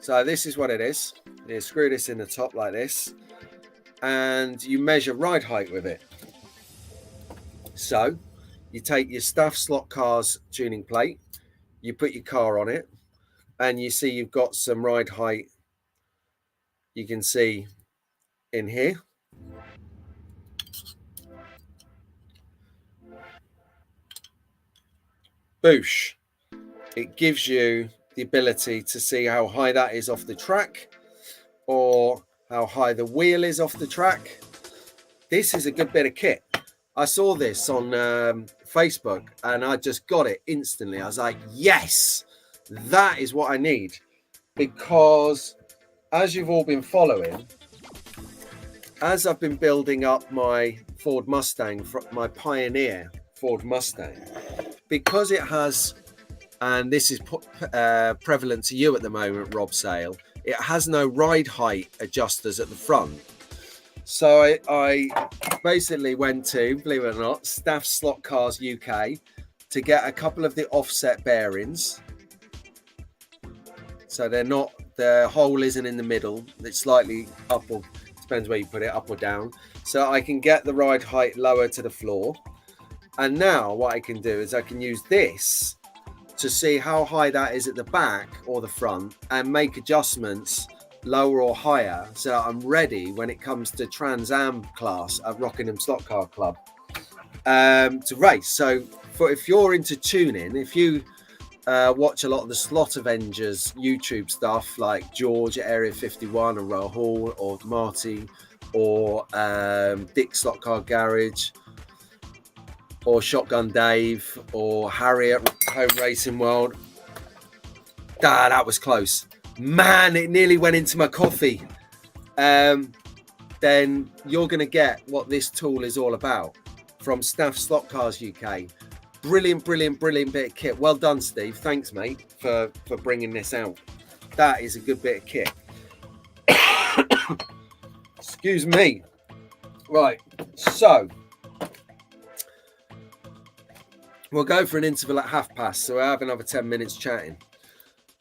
So this is what it is. You screw this in the top like this, and you measure ride height with it. So you take your Staff Slot Cars tuning plate, you put your car on it, and you see you've got some ride height. You can see in here. Boosh. It gives you the ability to see how high that is off the track or how high the wheel is off the track. This is a good bit of kit. I saw this on Facebook and I just got it instantly. I was like, yes, that is what I need. Because as you've all been following, as I've been building up my Ford Mustang, my Pioneer Ford Mustang, because it has, and this is prevalent to you at the moment, Rob Sale, it has no ride height adjusters at the front. So I basically went to, believe it or not, Staff Slot Cars UK to get a couple of the offset bearings. So they're not, the hole isn't in the middle. It's slightly up or, depends where you put it, up or down. So I can get the ride height lower to the floor. And now what I can do is I can use this to see how high that is at the back or the front and make adjustments lower or higher so that I'm ready when it comes to Trans Am class at Rockingham Slot Car Club to race. So if you're into tuning, if you watch a lot of the Slot Avengers YouTube stuff like George at Area 51 or Rahul or Marty or Dick Slot Car Garage or Shotgun Dave or Harry at Home Racing World, that was close. Man, it nearly went into my coffee. Then you're going to get what this tool is all about from Staff Slot Cars UK. Brilliant, brilliant, brilliant bit of kit. Well done, Steve. Thanks, mate, for bringing this out. That is a good bit of kit. Excuse me. Right, so we'll go for an interval at past, so we'll have another 10 minutes chatting.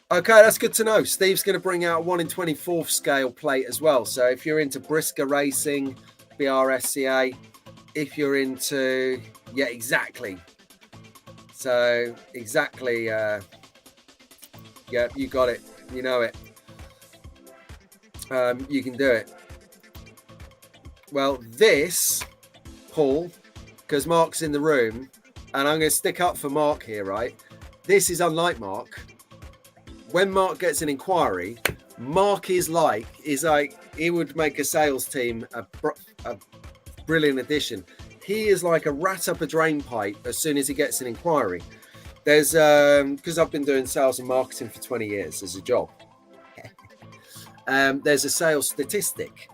Okay, that's good to know. Steve's going to bring out a 1 in 24th scale plate as well. So if you're into brisker racing, BRSCA. If you're into, yeah, exactly. So exactly, yeah, you got it. You know it. You can do it. Well, this, Paul, because Mark's in the room, and I'm going to stick up for Mark here, right? This is unlike Mark. When Mark gets an inquiry, Mark is like he would make a sales team a brilliant addition. He is like a rat up a drain pipe as soon as he gets an inquiry. There's because I've been doing sales and marketing for 20 years as a job. There's a sales statistic.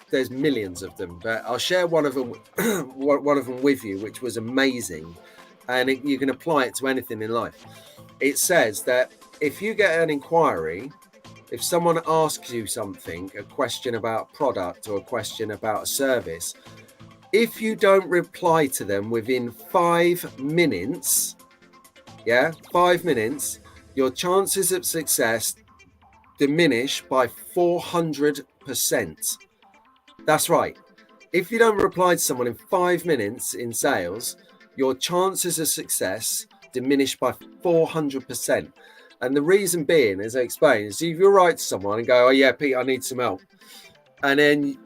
There's millions of them, but I'll share one of them with you, which was amazing, and you can apply it to anything in life. It says that if you get an inquiry, if someone asks you something, a question about a product or a question about a service, if you don't reply to them within 5 minutes, 5 minutes, your chances of success diminish by 400%. That's right. If you don't reply to someone in 5 minutes in sales, your chances of success diminish by 400%. And the reason being, as I explained, is if you write to someone and go, "Oh yeah, Pete, I need some help," and then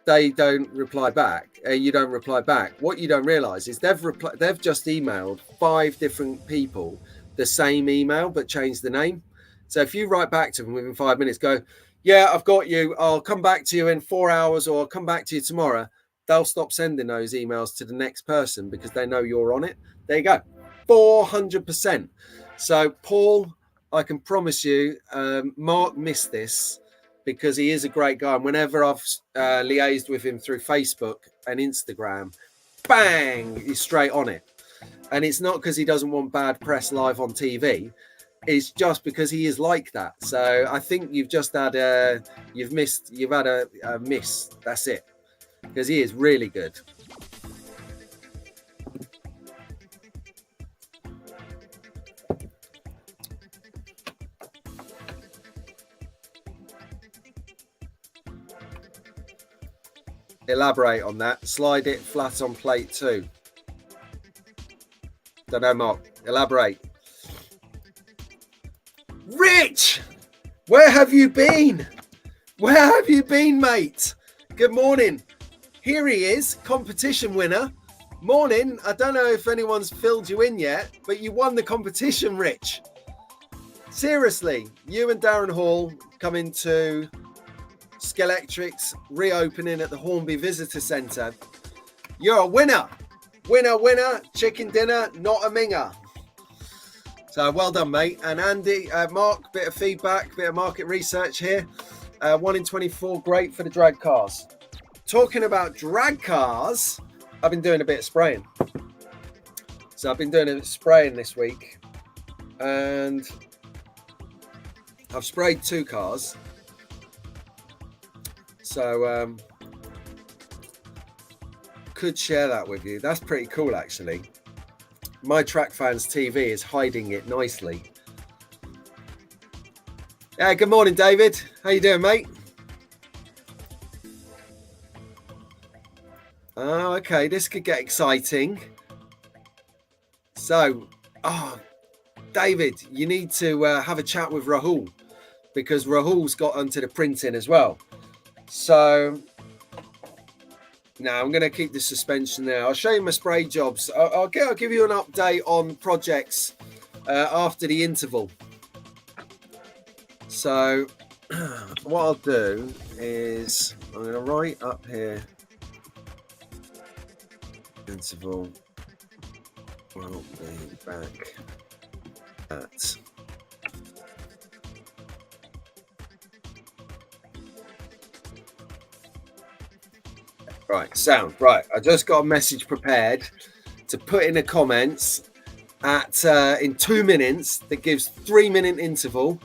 they don't reply back, you don't reply back. What you don't realize is they've just emailed 5 different people the same email but changed the name. So if you write back to them within 5 minutes, go, "Yeah, I've got you. I'll come back to you in 4 hours, or I'll come back to you tomorrow," they'll stop sending those emails to the next person because they know you're on it. There you go. 400%. So, Paul, I can promise you, Mark missed this because he is a great guy. And whenever I've liaised with him through Facebook and Instagram, bang, he's straight on it. And it's not because he doesn't want bad press live on TV. It's just because he is like that. So I think you've just had a miss. That's it. Because he is really good. Elaborate on that. Slide it flat on plate 2. Don't know, Mark. Elaborate. Rich, where have you been? Where have you been, mate? Good morning. Here he is, competition winner. Morning. I don't know if anyone's filled you in yet, but you won the competition, Rich. Seriously, you and Darren Hall coming to Scalextric's reopening at the Hornby Visitor Centre. You're a winner. Winner. Chicken dinner, not a minger. So well done, mate. And Andy, Mark, bit of feedback, bit of market research here. 1 in 24, great for the drag cars. Talking about drag cars, I've been doing a bit of spraying. So I've been doing a bit of spraying this week. And I've sprayed 2 cars. So could share that with you. That's pretty cool, actually. My Track Fans TV is hiding it nicely. Yeah, good morning, David. How you doing, mate? Oh, okay, this could get exciting. So, David, you need to have a chat with Rahul, because Rahul's got onto the printing as well. So now I'm going to keep the suspension there. I'll show you my spray jobs. I'll give you an update on projects after the interval. So what I'll do is I'm going to write up here, interval will be back at right, sound right. I just got a message prepared to put in the comments at in 2 minutes that gives 3-minute interval,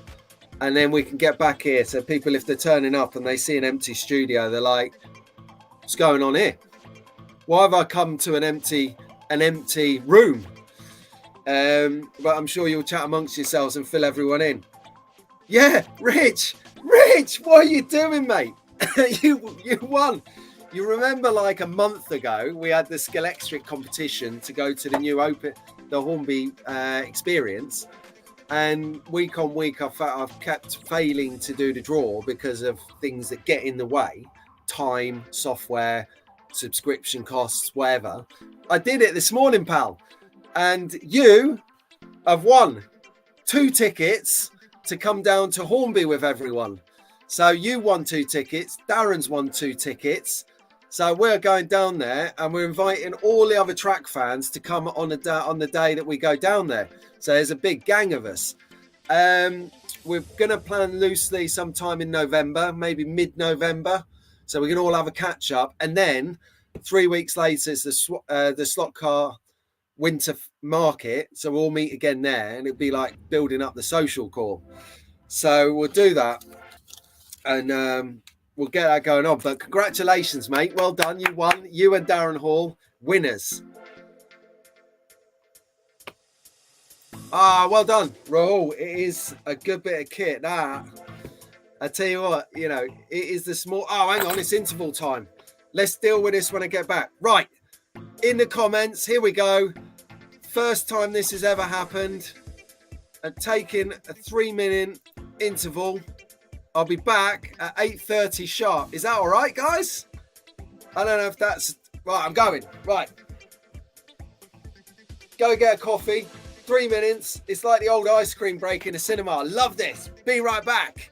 and then we can get back here. So people, if they're turning up and they see an empty studio, they're like, what's going on here? Why have I come to an empty room? But I'm sure you'll chat amongst yourselves and fill everyone in. Yeah, Rich, what are you doing, mate? you won. You remember like a month ago, we had the Scalextric competition to go to the new the Hornby experience. And week on week, I've kept failing to do the draw because of things that get in the way, time, software, subscription costs, whatever. I did it this morning, pal. And you have won 2 tickets to come down to Hornby with everyone. So you won 2 tickets. Darren's won 2 tickets. So we're going down there and we're inviting all the other track fans to come on the day that we go down there. So there's a big gang of us. We're going to plan loosely sometime in November, maybe mid-November. So we can all have a catch-up. And then 3 weeks later is the slot car winter market. So we'll meet again there. And it'll be like building up the social core. So we'll do that. And we'll get that going on. But congratulations, mate. Well done. You won. You and Darren Hall, winners. Well done, Rahul. It is a good bit of kit, that. I tell you what, you know, it is the small... Oh, hang on. It's interval time. Let's deal with this when I get back. Right. In the comments, here we go. First time this has ever happened. And taking a 3-minute interval. I'll be back at 8:30 sharp. Is that all right, guys? I don't know if that's... Right, I'm going. Right. Go get a coffee. 3 minutes. It's like the old ice cream break in a cinema. I love this. Be right back.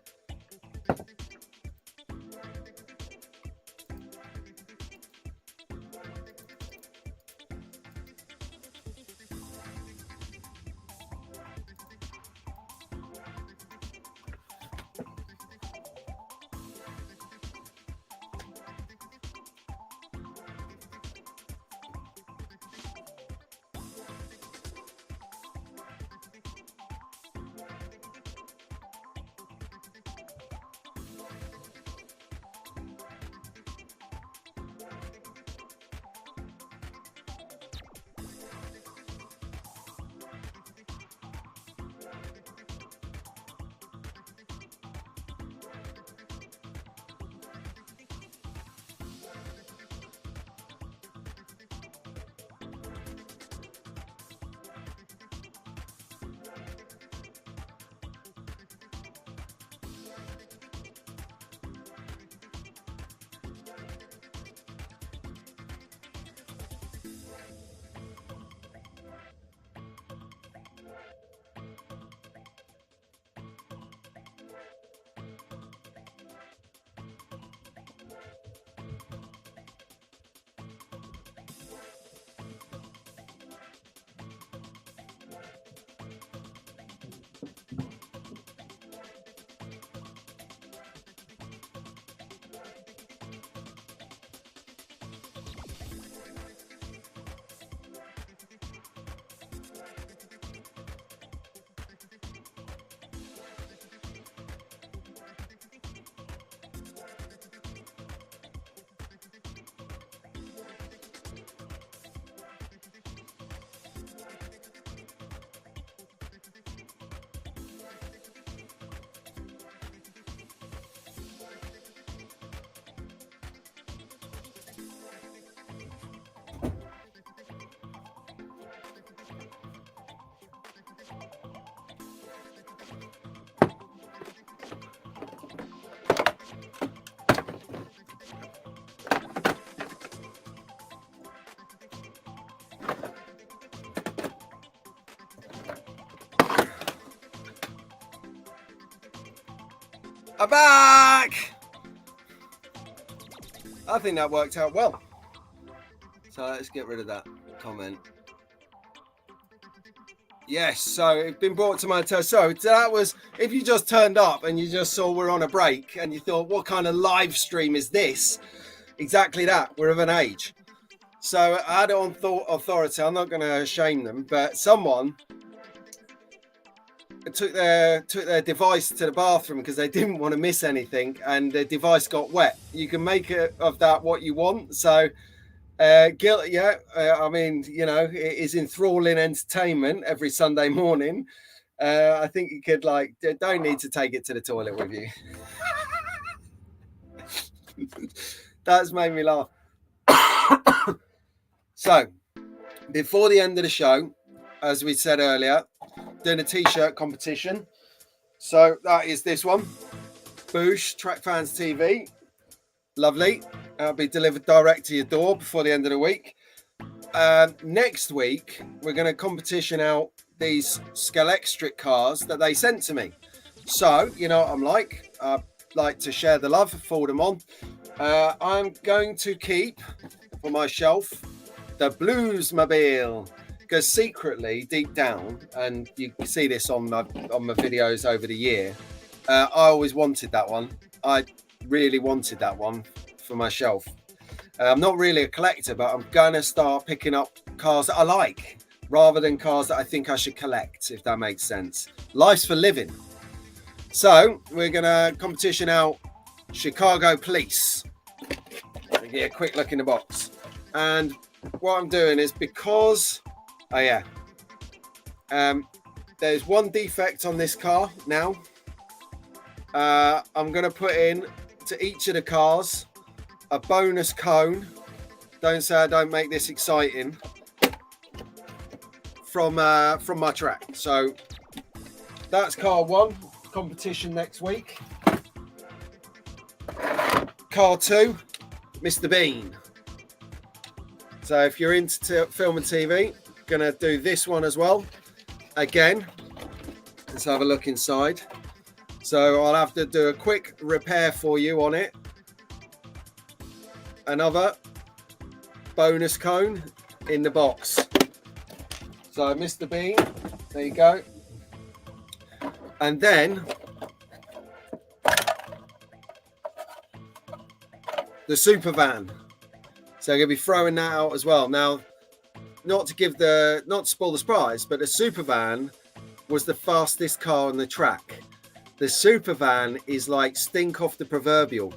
I'm back. I think that worked out well. So let's get rid of that comment. Yes, so it's been brought to my attention. So that was, if you just turned up and you just saw we're on a break and you thought, what kind of live stream is this? Exactly that. We're of an age. So I had it on authority. I'm not going to shame them, but someone took their device to the bathroom because they didn't want to miss anything, and the device got wet. You can make it of that what you want. So guilt, yeah. I mean, you know, it is enthralling entertainment every Sunday morning. I think you could, like, don't need to take it to the toilet with you. That's made me laugh. So, before the end of the show, as we said earlier, doing a t-shirt competition. So that is this one, Boosh Track Fans TV. Lovely. That'll be delivered direct to your door before the end of the week. Next week, we're going to competition out these Scalextric cars that they sent to me. So, you know what I'm like. I like to share the love, forward them on. I'm going to keep for my shelf the Bluesmobile, because secretly, deep down, and you can see this on my videos over the year, I always wanted that one. I really wanted that one for my shelf. I'm not really a collector, but I'm going to start picking up cars that I like rather than cars that I think I should collect, if that makes sense. Life's for living. So we're going to competition out Chicago Police. I'll get a quick look in the box. And what I'm doing is because, there's one defect on this car now. I'm going to put in to each of the cars a bonus cone. Don't say I don't make this exciting. From my track. So that's car 1, competition next week. Car 2, Mr. Bean. So if you're into film and TV, gonna do this one as well. Again, let's have a look inside. So I'll have to do a quick repair for you on it. Another bonus cone in the box. So Mr. Bean, there you go. And then the super van. So I'm going to be throwing that out as well. Now, not to spoil the surprise, but the super van was the fastest car on the track. The super van is like stink off the proverbial.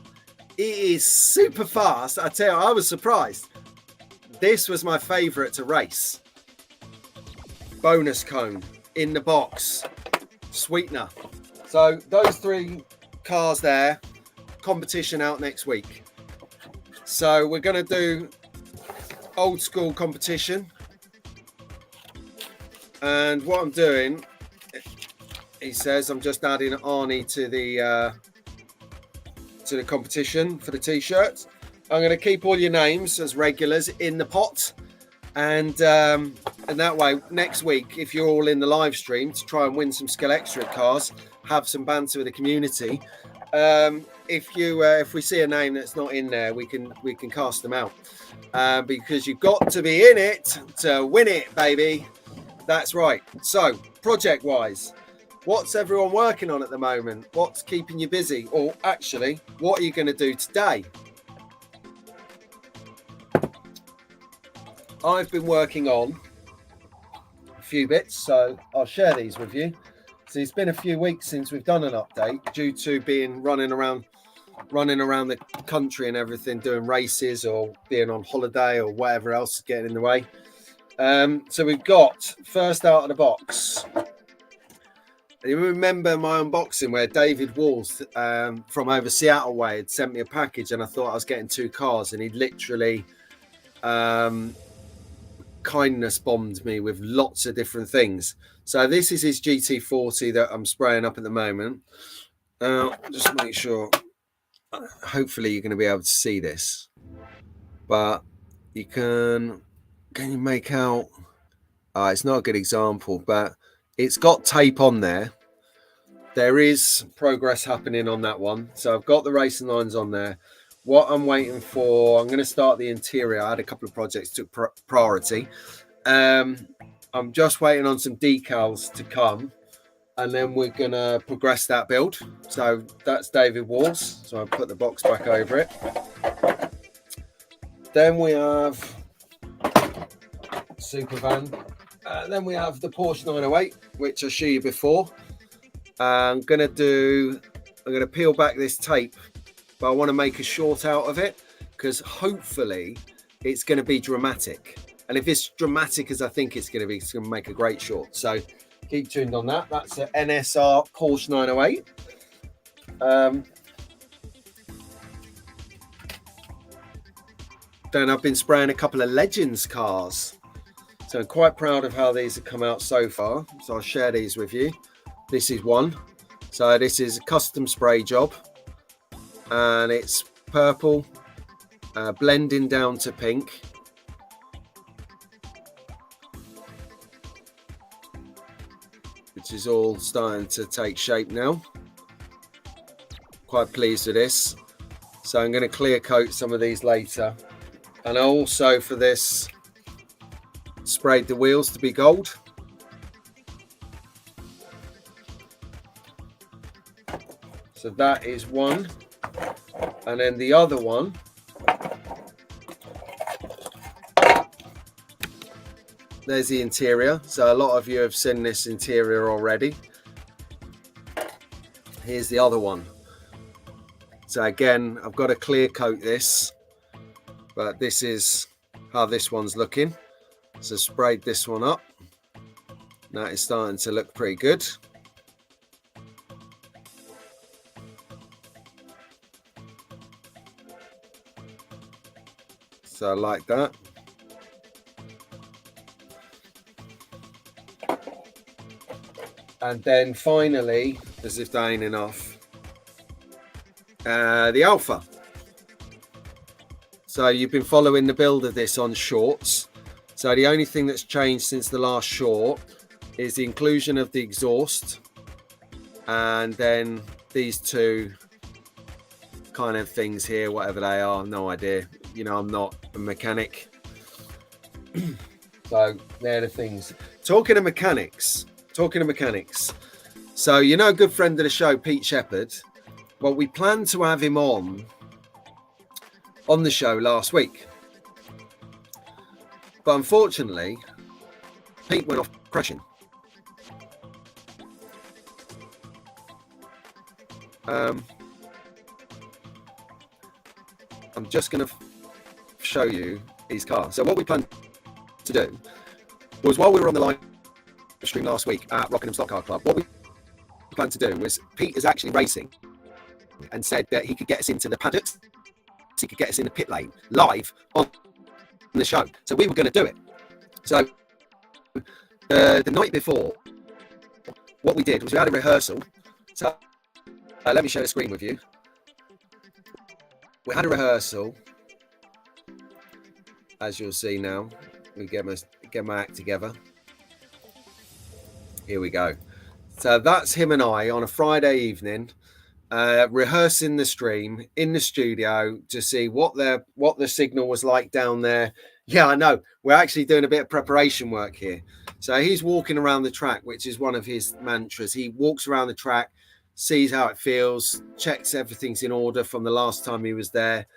It is super fast. I tell you, I was surprised. This was my favorite to race. Bonus cone in the box. Sweetener. So those 3 cars there, competition out next week. So we're going to do old school competition. And what I'm doing, he says, I'm just adding Arnie to the competition for the t-shirts. I'm going to keep all your names as regulars in the pot. And that way, next week, if you're all in the live stream to try and win some Scalextric cars, have some banter with the community. If we see a name that's not in there, we can cast them out, because you've got to be in it to win it, baby. That's right. So, project-wise, what's everyone working on at the moment? What's keeping you busy? Or actually, what are you going to do today? I've been working on a few bits, so I'll share these with you. So it's been a few weeks since we've done an update due to being running around the country and everything, doing races or being on holiday or whatever else is getting in the way. So we've got first out of the box. You remember my unboxing where David Walls from over Seattle way had sent me a package, and I thought I was getting 2 cars, and he'd literally kindness bombed me with lots of different things. So this is his GT40 that I'm spraying up at the moment. Just make sure, hopefully you're going to be able to see this, but you can you make out, it's not a good example, but it's got tape on there. There is progress happening on that one. So I've got the racing lines on there. What I'm waiting for, I'm going to start the interior. I had a couple of projects took priority. I'm just waiting on some decals to come, and then we're going to progress that build. So that's David Walls. So I'll put the box back over it. Then we have Supervan. Then we have the Porsche 908, which I showed you before. I'm going to peel back this tape, but I want to make a short out of it because hopefully it's going to be dramatic. And if it's dramatic as I think it's going to be, it's going to make a great short. So keep tuned on that. That's an NSR Porsche 908. Then I've been spraying a couple of Legends cars. So I'm quite proud of how these have come out so far. So I'll share these with you. This is one. So this is a custom spray job. And it's purple, blending down to pink. Which is all starting to take shape now. Quite pleased with this. So I'm going to clear coat some of these later. And I also, for this, sprayed the wheels to be gold. So that is one. And then the other one, there's the interior. So a lot of you have seen this interior already. Here's the other one. So again, I've got to clear coat this, but this is how this one's looking. So sprayed this one up. Now it's starting to look pretty good. So I like that. And then finally, as if that ain't enough, the Alpha. So you've been following the build of this on shorts. So the only thing that's changed since the last short is the inclusion of the exhaust, and then these two kind of things here, whatever they are, no idea. You know, I'm not a mechanic. So they're the things. Talking of mechanics. So, you know, a good friend of the show, Pete Shepherd. Well, we planned to have him on the show last week. But unfortunately, Pete went off crashing. I'm just going to show you his car. So what we planned to do was, while we were on the live stream last week at Rockingham Stock Car Club, what we planned to do was, Pete is actually racing and said that he could get us into the paddocks, he could get us in the pit lane live on the show. So we were going to do it. So the night before, what we did was we had a rehearsal. So let me share the screen with you. We had a rehearsal, as you'll see now. We get my act together. Here we go. So that's him and I on a Friday evening, rehearsing the stream in the studio to see what the signal was like down there. Yeah, I know. We're actually doing a bit of preparation work here. So he's walking around the track, which is one of his mantras. He walks around the track, sees how it feels, checks everything's in order from the last time he was there.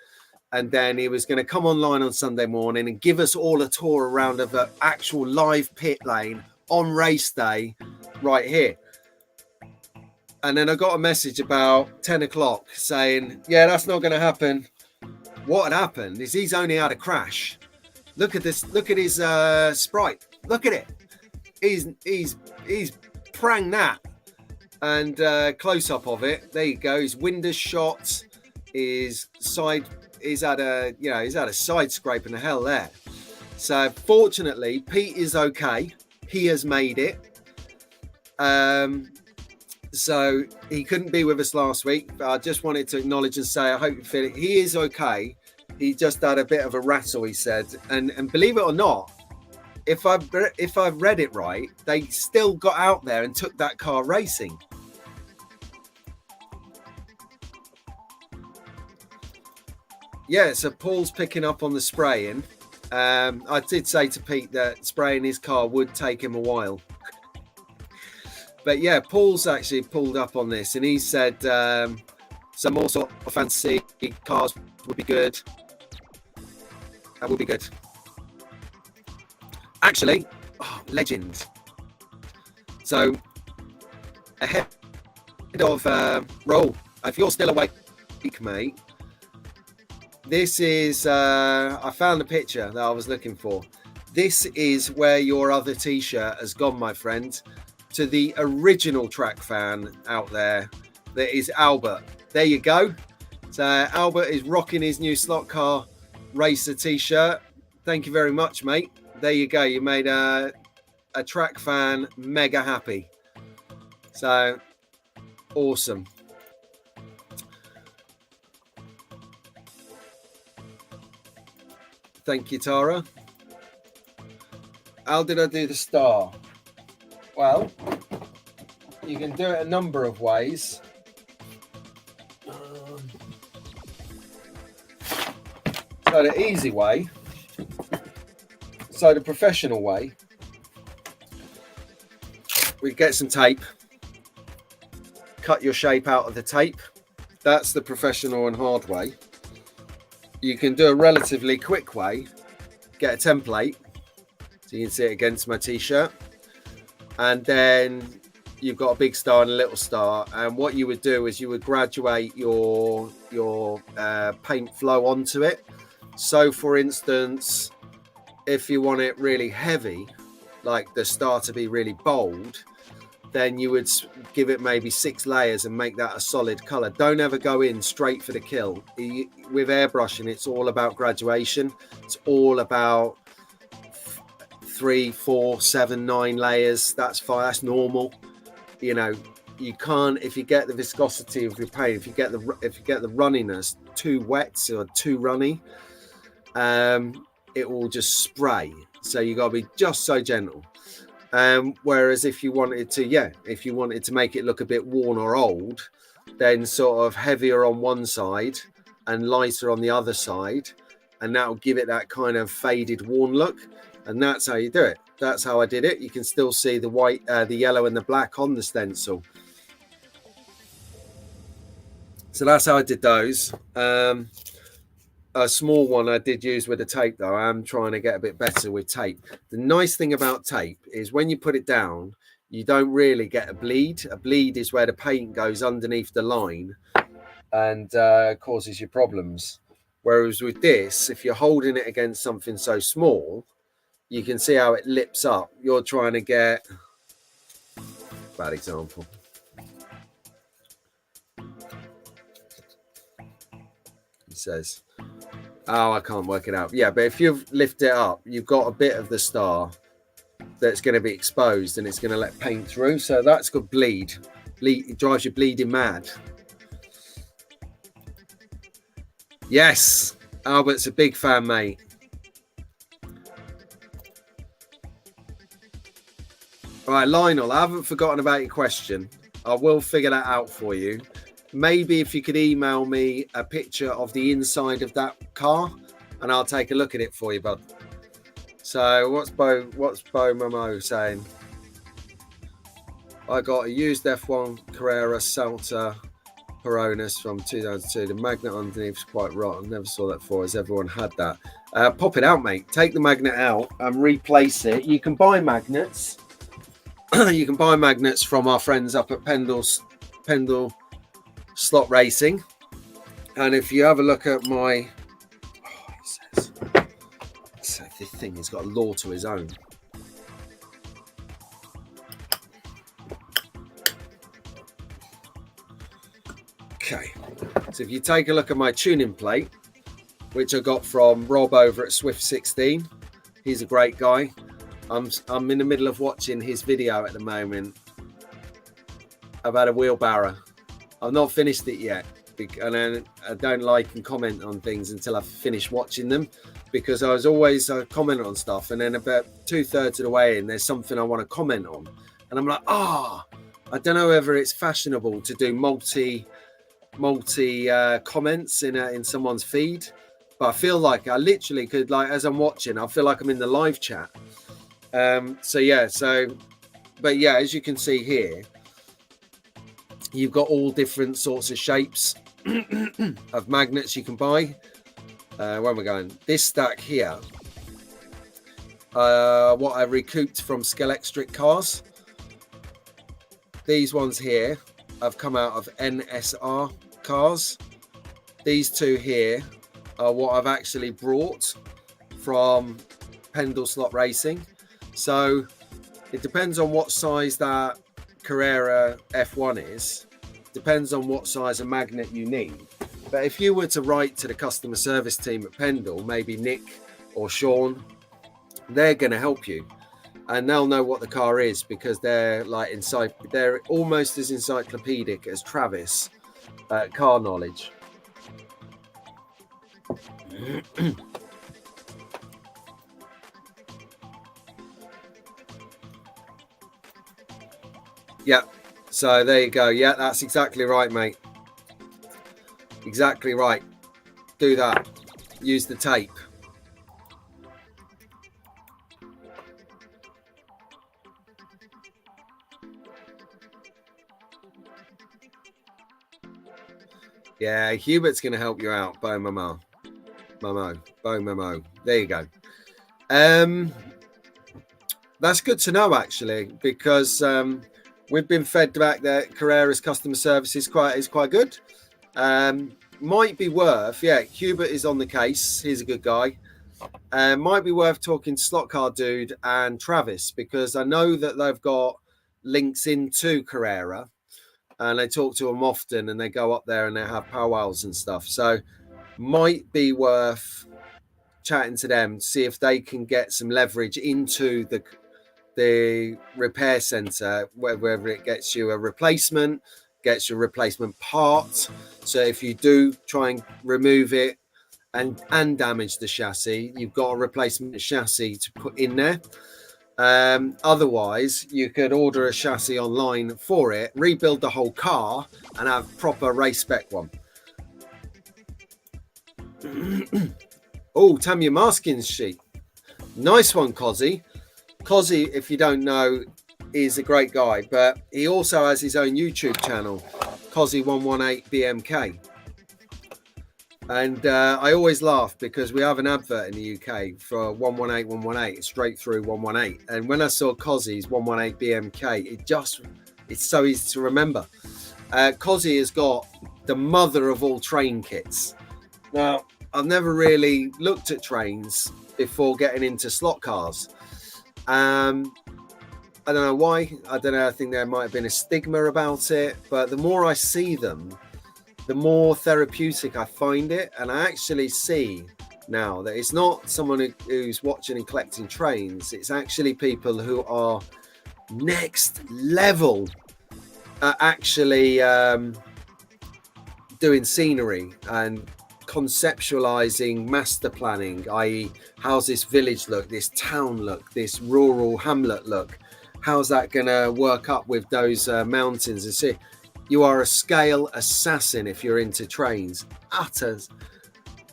And then he was going to come online on Sunday morning and give us all a tour around of the actual live pit lane on race day right here. And then I got a message about 10 o'clock saying, yeah, that's not going to happen. What had happened is he's only had a crash. Look at this. Look at his Sprite. Look at it. He's pranged that. And close up of it. There you go. His window shot. His side. He's had a side scrape in the hell there. So fortunately, Pete is okay. He has made it. So he couldn't be with us last week, but I just wanted to acknowledge and say I hope you feel it. He is okay. He just had a bit of a rattle, he said, and believe it or not, if I've read it right, they still got out there and took that car racing. Yeah, so Paul's picking up on the spraying. I did say to Pete that spraying his car would take him a while. But yeah, Paul's actually pulled up on this and he said some more sort of fancy cars would be good. That would be good. Actually, legend. So ahead of roll, if you're still awake, mate, this is, I found the picture that I was looking for. This is where your other t-shirt has gone, my friend. To the original track fan out there, that is Albert. There you go. So Albert is rocking his new slot car racer t-shirt. Thank you very much, mate. There you go. You made a track fan mega happy. So awesome. Thank you, Tara. How did I do the star? Well, you can do it a number of ways. So the easy way, so the professional way, we get some tape, cut your shape out of the tape. That's the professional and hard way. You can do a relatively quick way, get a template, so you can see it against my t-shirt, and then you've got a big star and a little star, and what you would do is you would graduate your paint flow onto it. So for instance, if you want it really heavy, like the star to be really bold, then you would give it maybe 6 layers and make that a solid color. Don't ever go in straight for the kill. With airbrushing, it's all about graduation. It's all about 3, 4, 7, 9 layers. That's fine. That's normal. You know, you can't, if you get the viscosity of your paint, if you get the runniness too wet or too runny, it will just spray. So you got to be just so gentle. Whereas if you wanted to make it look a bit worn or old, then sort of heavier on one side and lighter on the other side, and that will give it that kind of faded, worn look. And that's how you do it. That's how I did it. You can still see the white, the yellow and the black on the stencil. So that's how I did those. A small one I did use with the tape, though. I'm trying to get a bit better with tape. The nice thing about tape is when you put it down, you don't really get a bleed. A bleed is where the paint goes underneath the line and causes you problems. Whereas with this, if you're holding it against something so small, you can see how it lips up. You're trying to get, bad example. It says, oh, I can't work it out. Yeah, but if you lift it up, you've got a bit of the star that's going to be exposed and it's going to let paint through. So that's called bleed. It drives you bleeding mad. Yes, Albert's a big fan, mate. All right, Lionel, I haven't forgotten about your question. I will figure that out for you. Maybe if you could email me a picture of the inside of that car and I'll take a look at it for you, bud. So what's Bo Momo saying? I got a used F1 Carrera Salter Peronis from 2002. The magnet underneath is quite rotten. Never saw that before. Has everyone had that? Pop it out, mate. Take the magnet out and replace it. You can buy magnets. You can buy magnets from our friends up at Pendle Slot Racing. And if you have a look at my... Oh, it says... This thing has got a law to his own. Okay, so if you take a look at my tuning plate, which I got from Rob over at Swift 16, he's a great guy. I'm in the middle of watching his video at the moment about a wheelbarrow. I've not finished it yet, and I don't like and comment on things until I've finished watching them, because I was always commenting on stuff, and then about 2/3 of the way in, there's something I want to comment on, and I'm like, I don't know whether it's fashionable to do multi comments in someone's feed, but I feel like I literally could, like, as I'm watching, I feel like I'm in the live chat. But yeah, as you can see here, you've got all different sorts of shapes of magnets you can buy. Where am I going? This stack here, what I recouped from Scalextric cars. These ones here have come out of NSR cars. These two here are what I've actually brought from Pendle Slot Racing. So it depends on what size that Carrera F1 is. Depends on what size of magnet you need. But if you were to write to the customer service team at Pendle, maybe Nick or Sean, they're going to help you, and they'll know what the car is, because they're like they're almost as encyclopedic as Travis car knowledge. Yeah, so there you go. Yeah, that's exactly right, mate. Exactly right. Do that. Use the tape. Yeah, Hubert's going to help you out. Bo Momo. Bo Momo. There you go. That's good to know, actually, because we've been fed back that Carrera's customer service is quite good. Might be worth, yeah, Hubert is on the case. He's a good guy. Might be worth talking to Slot Car Dude and Travis, because I know that they've got links into Carrera, and they talk to them often, and they go up there and they have powwows and stuff. So might be worth chatting to them, see if they can get some leverage into the repair center, whether it gets you a replacement, gets you a replacement part. So if you do try and remove it and damage the chassis, you've got a replacement chassis to put in there. Otherwise, you could order a chassis online for it, rebuild the whole car, and have proper race spec one. Oh, Tamiya Marskin's sheet. Nice one, Cozzy. Cozzy, if you don't know, is a great guy, but he also has his own YouTube channel, Cozzy118BMK. And I always laugh because we have an advert in the UK for 118, straight through 118. And when I saw Cozzy's 118BMK, it's so easy to remember. Cozzy has got the mother of all train kits. Now, I've never really looked at trains before getting into slot cars. I don't know why. I don't know. I think there might have been a stigma about it. But the more I see them, the more therapeutic I find it. And I actually see now that it's not someone who's watching and collecting trains. It's actually people who are next level at actually doing scenery and conceptualizing master planning, i.e. how's this village look, this town look, this rural hamlet look? How's that going to work up with those mountains? And see, you are a scale assassin if you're into trains. Utter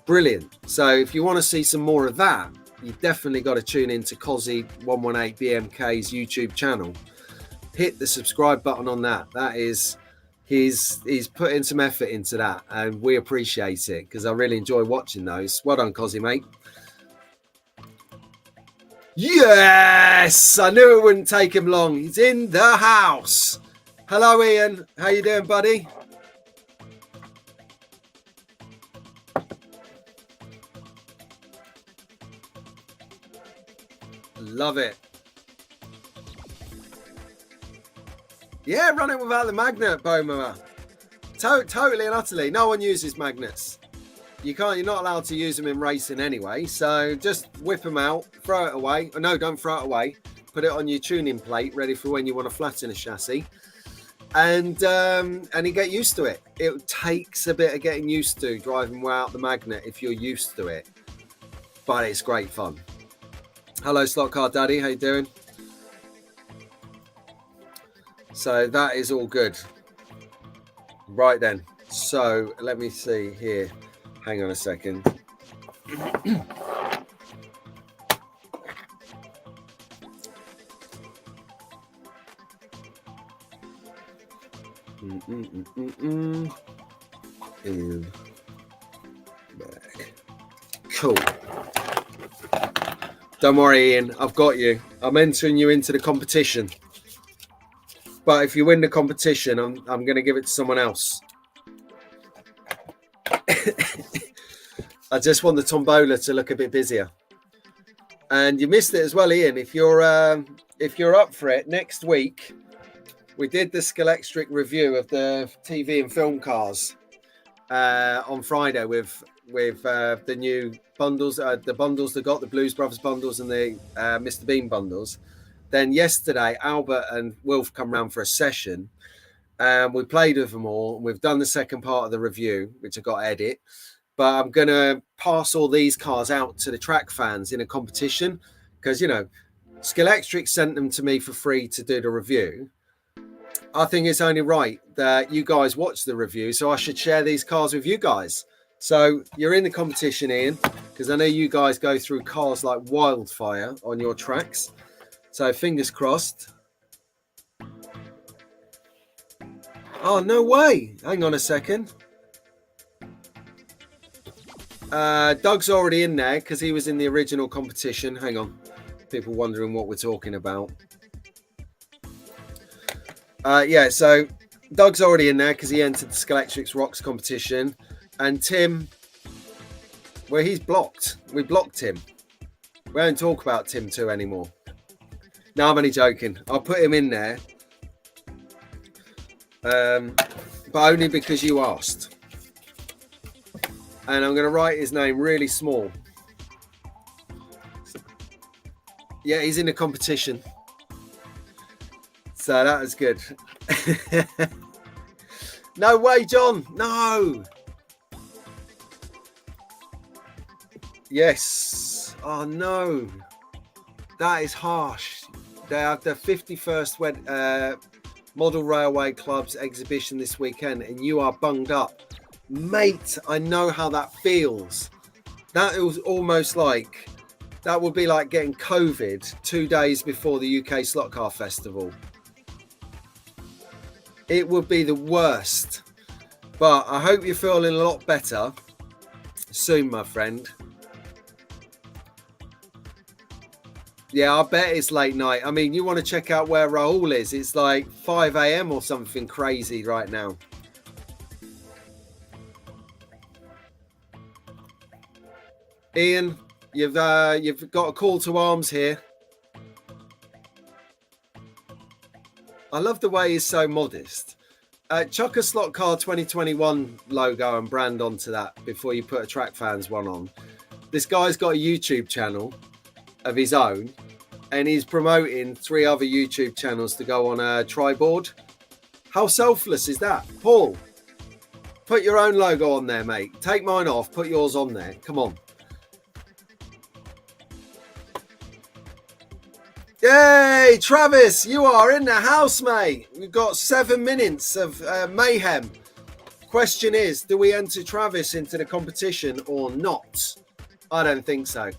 brilliant. So if you want to see some more of that, you definitely got to tune into Cozzy118BMK's YouTube channel. Hit the subscribe button on that. That is, he's putting some effort into that, and we appreciate it because I really enjoy watching those. Well done, Cozzy, mate. Yes, I knew it wouldn't take him long. He's in the house. Hello, Ian. How you doing, buddy? Love it. Yeah, run it without the magnet, Boma. Totally and utterly. No one uses magnets. You're not allowed to use them in racing anyway. So just whip them out, throw it away. Oh, no, don't throw it away. Put it on your tuning plate, ready for when you want to flatten a chassis. And you get used to it. It takes a bit of getting used to driving without the magnet if you're used to it. But it's great fun. Hello, Slot Car Daddy. How you doing? So that is all good. Right then. So let me see here. Hang on a second. Cool. Don't worry, Ian. I've got you. I'm entering you into the competition. But if you win the competition, I'm going to give it to someone else. I just want the tombola to look a bit busier. And you missed it as well, Ian. If you're up for it, next week we did the Scalextric review of the TV and film cars, on Friday with the new bundles, the bundles that got the Blues Brothers bundles and the Mr. Bean bundles. Then yesterday, Albert and Wilf come round for a session. We played with them all. We've done the second part of the review, which I got to edit. But I'm going to pass all these cars out to the track fans in a competition because, you know, Scalextric sent them to me for free to do the review. I think it's only right that you guys watch the review, so I should share these cars with you guys. So you're in the competition, Ian, because I know you guys go through cars like wildfire on your tracks. So fingers crossed. Oh, no way. Hang on a second. Doug's already in there because he was in the original competition. Hang on. People wondering what we're talking about. Yeah, so Doug's already in there because he entered the Scalextric's Rocks competition. And Tim, well, he's blocked. We blocked him. We don't talk about Tim 2 anymore. No, I'm only joking. I'll put him in there. But only because you asked. And I'm going to write his name really small. Yeah, he's in the competition. So that was good. No way, John. No. Yes. Oh, no. That is harsh. They have the 51st Model Railway Club's exhibition this weekend, and you are bunged up. Mate, I know how that feels. That was almost like, that would be like getting COVID 2 days before the UK Slot Car Festival. It would be the worst. But I hope you're feeling a lot better soon, my friend. Yeah, I bet it's late night. I mean, you want to check out where Raoul is. It's like 5 a.m. or something crazy right now. Ian, you've got a call to arms here. I love the way he's so modest. Chuck a Slot Car 2021 logo and brand onto that before you put a Track Fans one on. This guy's got a YouTube channel of his own, and he's promoting 3 other YouTube channels to go on a tri-board. How selfless is that? Paul, put your own logo on there, mate. Take mine off, put yours on there. Come on. Yay, Travis, you are in the house, mate. We've got 7 minutes of mayhem. Question is, do we enter Travis into the competition or not? I don't think so.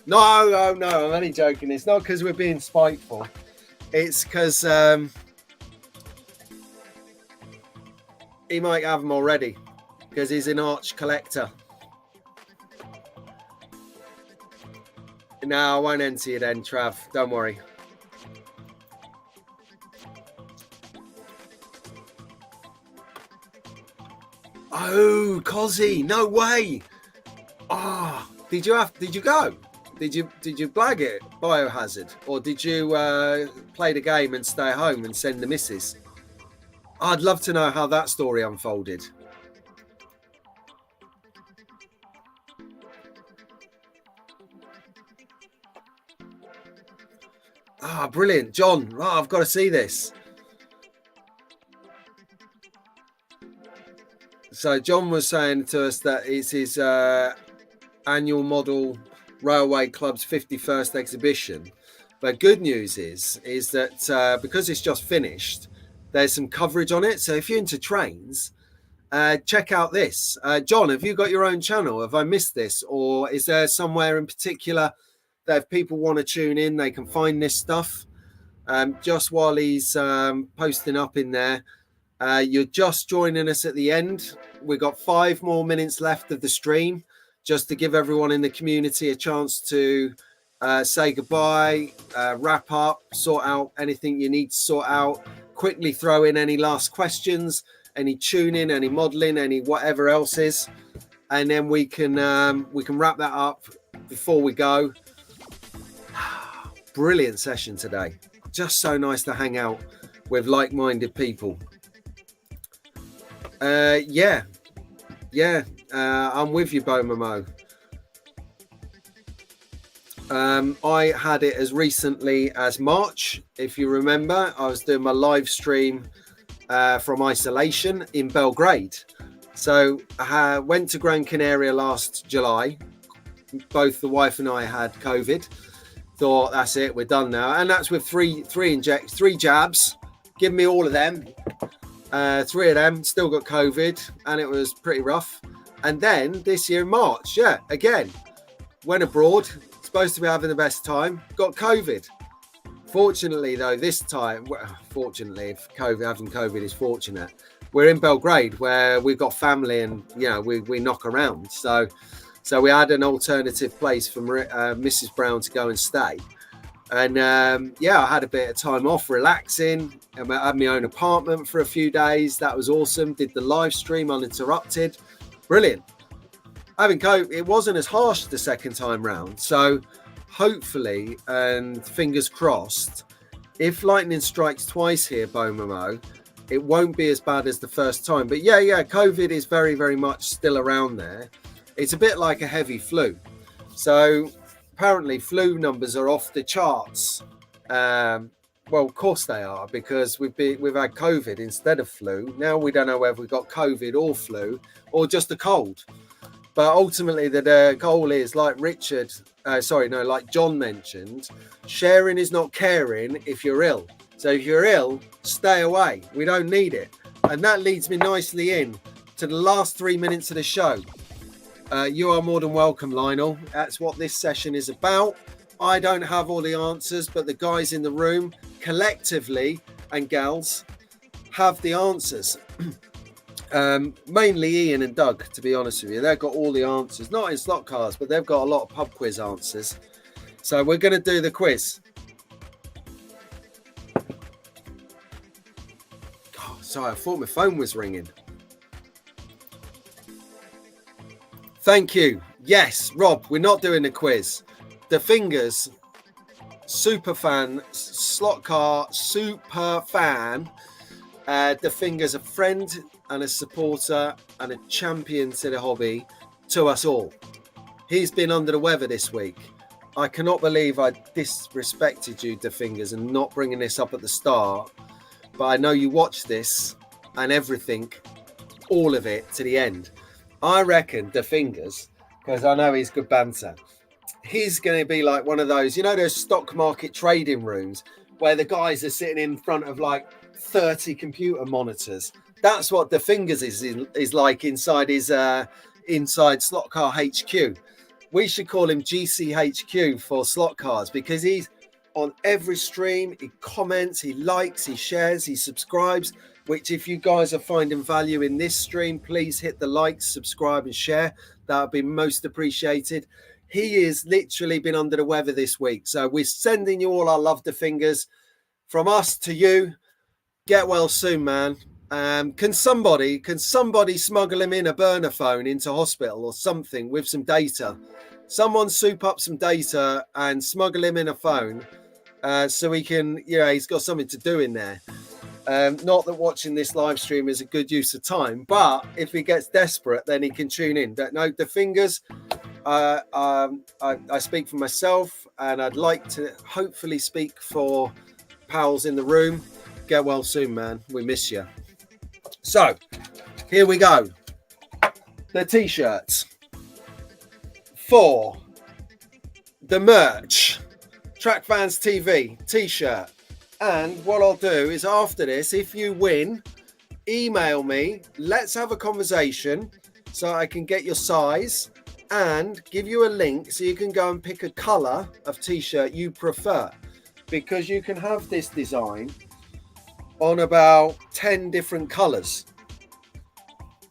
No, I'm only joking. It's not because we're being spiteful. It's because he might have them already because he's an arch collector. No, I won't enter you then, Trav. Don't worry. Oh, Cozzy, no way. Oh, did you go? Did you blag it, Biohazard? Or did you play the game and stay home and send the missus? I'd love to know how that story unfolded. Ah, brilliant. John, I've got to see this. So John was saying to us that it's his annual Model Railway Club's 51st exhibition. But good news is that because it's just finished, there's some coverage on it. So if you're into trains, check out this. John, have you got your own channel? Have I missed this? Or is there somewhere in particular that if people want to tune in, they can find this stuff? Just while he's posting up in there, you're just joining us at the end. We've got 5 more minutes left of the stream, just to give everyone in the community a chance to say goodbye, wrap up, sort out anything you need to sort out, quickly throw in any last questions, any tuning, any modeling, any whatever else is, and then we can wrap that up before we go. Brilliant session today. Just so nice to hang out with like-minded people. Yeah, Yeah, I'm with you, Bomomo. I had it as recently as March. If you remember, I was doing my live stream from isolation in Belgrade. So I went to Gran Canaria last July. Both the wife and I had COVID. Thought that's it, we're done now, and that's with three jabs. Give me all of them. 3 of them, still got COVID, and it was pretty rough. And then this year in March, again, went abroad. Supposed to be having the best time, got COVID. Fortunately, though, this time, fortunately, if having COVID is fortunate, we're in Belgrade where we've got family and, we knock around. So we had an alternative place for Mrs. Brown to go and stay. And, I had a bit of time off, relaxing. I had my own apartment for a few days. That was awesome. Did the live stream uninterrupted. Brilliant. Having COVID, it wasn't as harsh the second time round. So hopefully, and fingers crossed, if lightning strikes twice here, Bomomo, it won't be as bad as the first time. But COVID is very, very much still around there. It's a bit like a heavy flu. So apparently flu numbers are off the charts. Well, of course they are, because we've had COVID instead of flu. Now we don't know whether we've got COVID or flu or just a cold. But ultimately, the goal is, like John mentioned, sharing is not caring if you're ill. So if you're ill, stay away. We don't need it. And that leads me nicely in to the last 3 minutes of the show. You are more than welcome, Lionel. That's what this session is about. I don't have all the answers, but the guys in the room, collectively, and gals, have the answers. Mainly Ian and Doug, to be honest with you. They've got all the answers, not in slot cars, but they've got a lot of pub quiz answers. So we're going to do the quiz. Oh, sorry, I thought my phone was ringing. Thank you. Yes, Rob, we're not doing the quiz. The Fingers, super fan, slot car, super fan. The Fingers, a friend and a supporter and a champion to the hobby, to us all. He's been under the weather this week. I cannot believe I disrespected you, the Fingers, and not bringing this up at the start. But I know you watched this and everything, all of it to the end. I reckon the Fingers, because I know he's good banter, he's going to be like one of those, those stock market trading rooms where the guys are sitting in front of like 30 computer monitors. That's what the Fingers is like inside his inside Slot Car HQ. We should call him GCHQ for slot cars, because he's on every stream. He comments, he likes, he shares, he subscribes. Which, if you guys are finding value in this stream, please hit the like, subscribe, and share. That would be most appreciated. He has literally been under the weather this week, so we're sending you all our love, the Fingers, from us to you. Get well soon, man. Can somebody smuggle him in a burner phone into hospital or something with some data? Someone soup up some data and smuggle him in a phone so he can, he's got something to do in there. Not that watching this live stream is a good use of time, but if he gets desperate, then he can tune in. No, the Fingers, I speak for myself, and I'd like to hopefully speak for pals in the room. Get well soon, man. We miss you. So, here we go. The T-shirts. For the merch. Track Fans TV T-shirt. And what I'll do is, after this, if you win, email me. Let's have a conversation so I can get your size and give you a link so you can go and pick a colour of T-shirt you prefer. Because you can have this design on about 10 different colours.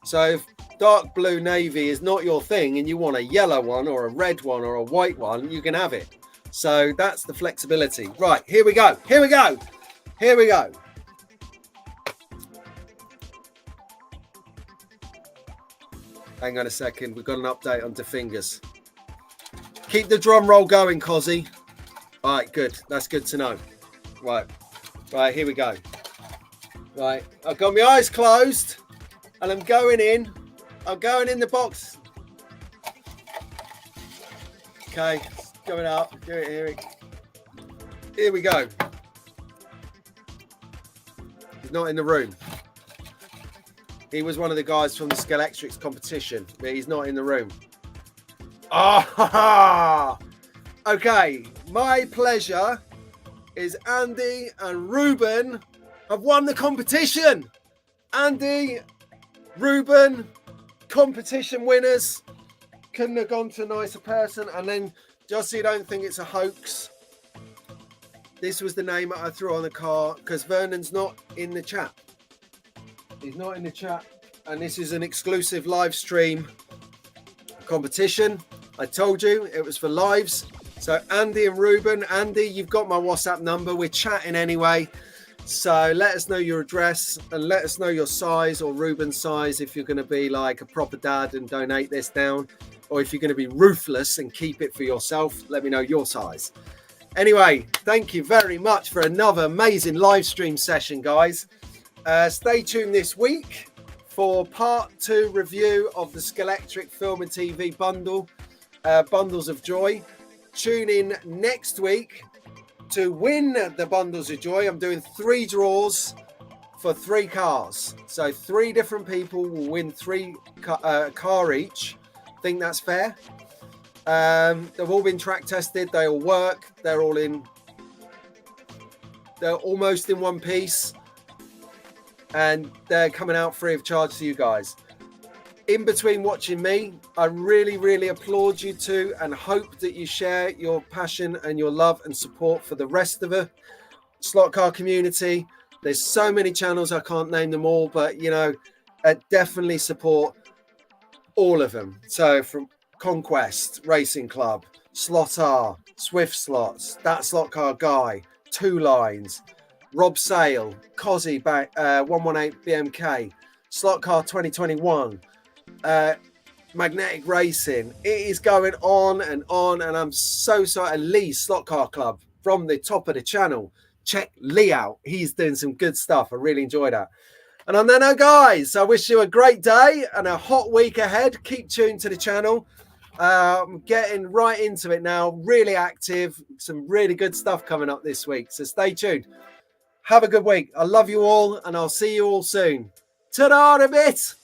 So if dark blue navy is not your thing and you want a yellow one or a red one or a white one, you can have it. So that's the flexibility. Right, here we go. Here we go. Here we go. Hang on a second. We've got an update on the Fingers. Keep the drum roll going, Cozzy. All right, good. That's good to know. Right, here we go. Right, I've got my eyes closed and I'm going in. I'm going in the box. Okay, going out. Here we go. He's not in the room. He was one of the guys from the Scalextric's competition, but he's not in the room. Ah, okay. My pleasure is Andy and Ruben have won the competition. Andy, Ruben, competition winners. Couldn't have gone to a nicer person. And then, just so you don't think it's a hoax, this was the name that I threw on the car because Vernon's not in the chat. He's not in the chat. And this is an exclusive live stream competition. I told you it was for lives. So Andy and Ruben, Andy, you've got my WhatsApp number. We're chatting anyway. So let us know your address and let us know your size, or Ruben's size if you're going to be like a proper dad and donate this down. Or if you're going to be ruthless and keep it for yourself, let me know your size. Anyway, thank you very much for another amazing live stream session, guys. Stay tuned this week for part 2 review of the Scalextric Film and TV bundle, Bundles of Joy. Tune in next week to win the Bundles of Joy. I'm doing 3 draws for 3 cars. So 3 different people will win 3 car each. Think that's fair? They've all been track tested. They all work. They're almost in one piece. And they're coming out free of charge to you guys. In between watching me, I really, really applaud you too, and hope that you share your passion and your love and support for the rest of the slot car community. There's so many channels, I can't name them all, but you know, definitely support all of them. So from Conquest Racing Club, Slot R, Swift Slots, That Slot Car Guy, Two Lines, Rob Sale, Cozzy 118 BMK, Slot Car 2021, Magnetic Racing. It is going on, and I'm so sorry. Lee Slot Car Club from the top of the channel. Check Lee out. He's doing some good stuff. I really enjoy that. And on that note, guys, I wish you a great day and a hot week ahead. Keep tuned to the channel. I'm getting right into it now. Really active. Some really good stuff coming up this week. So stay tuned. Have a good week. I love you all, and I'll see you all soon. Ta-da a bit.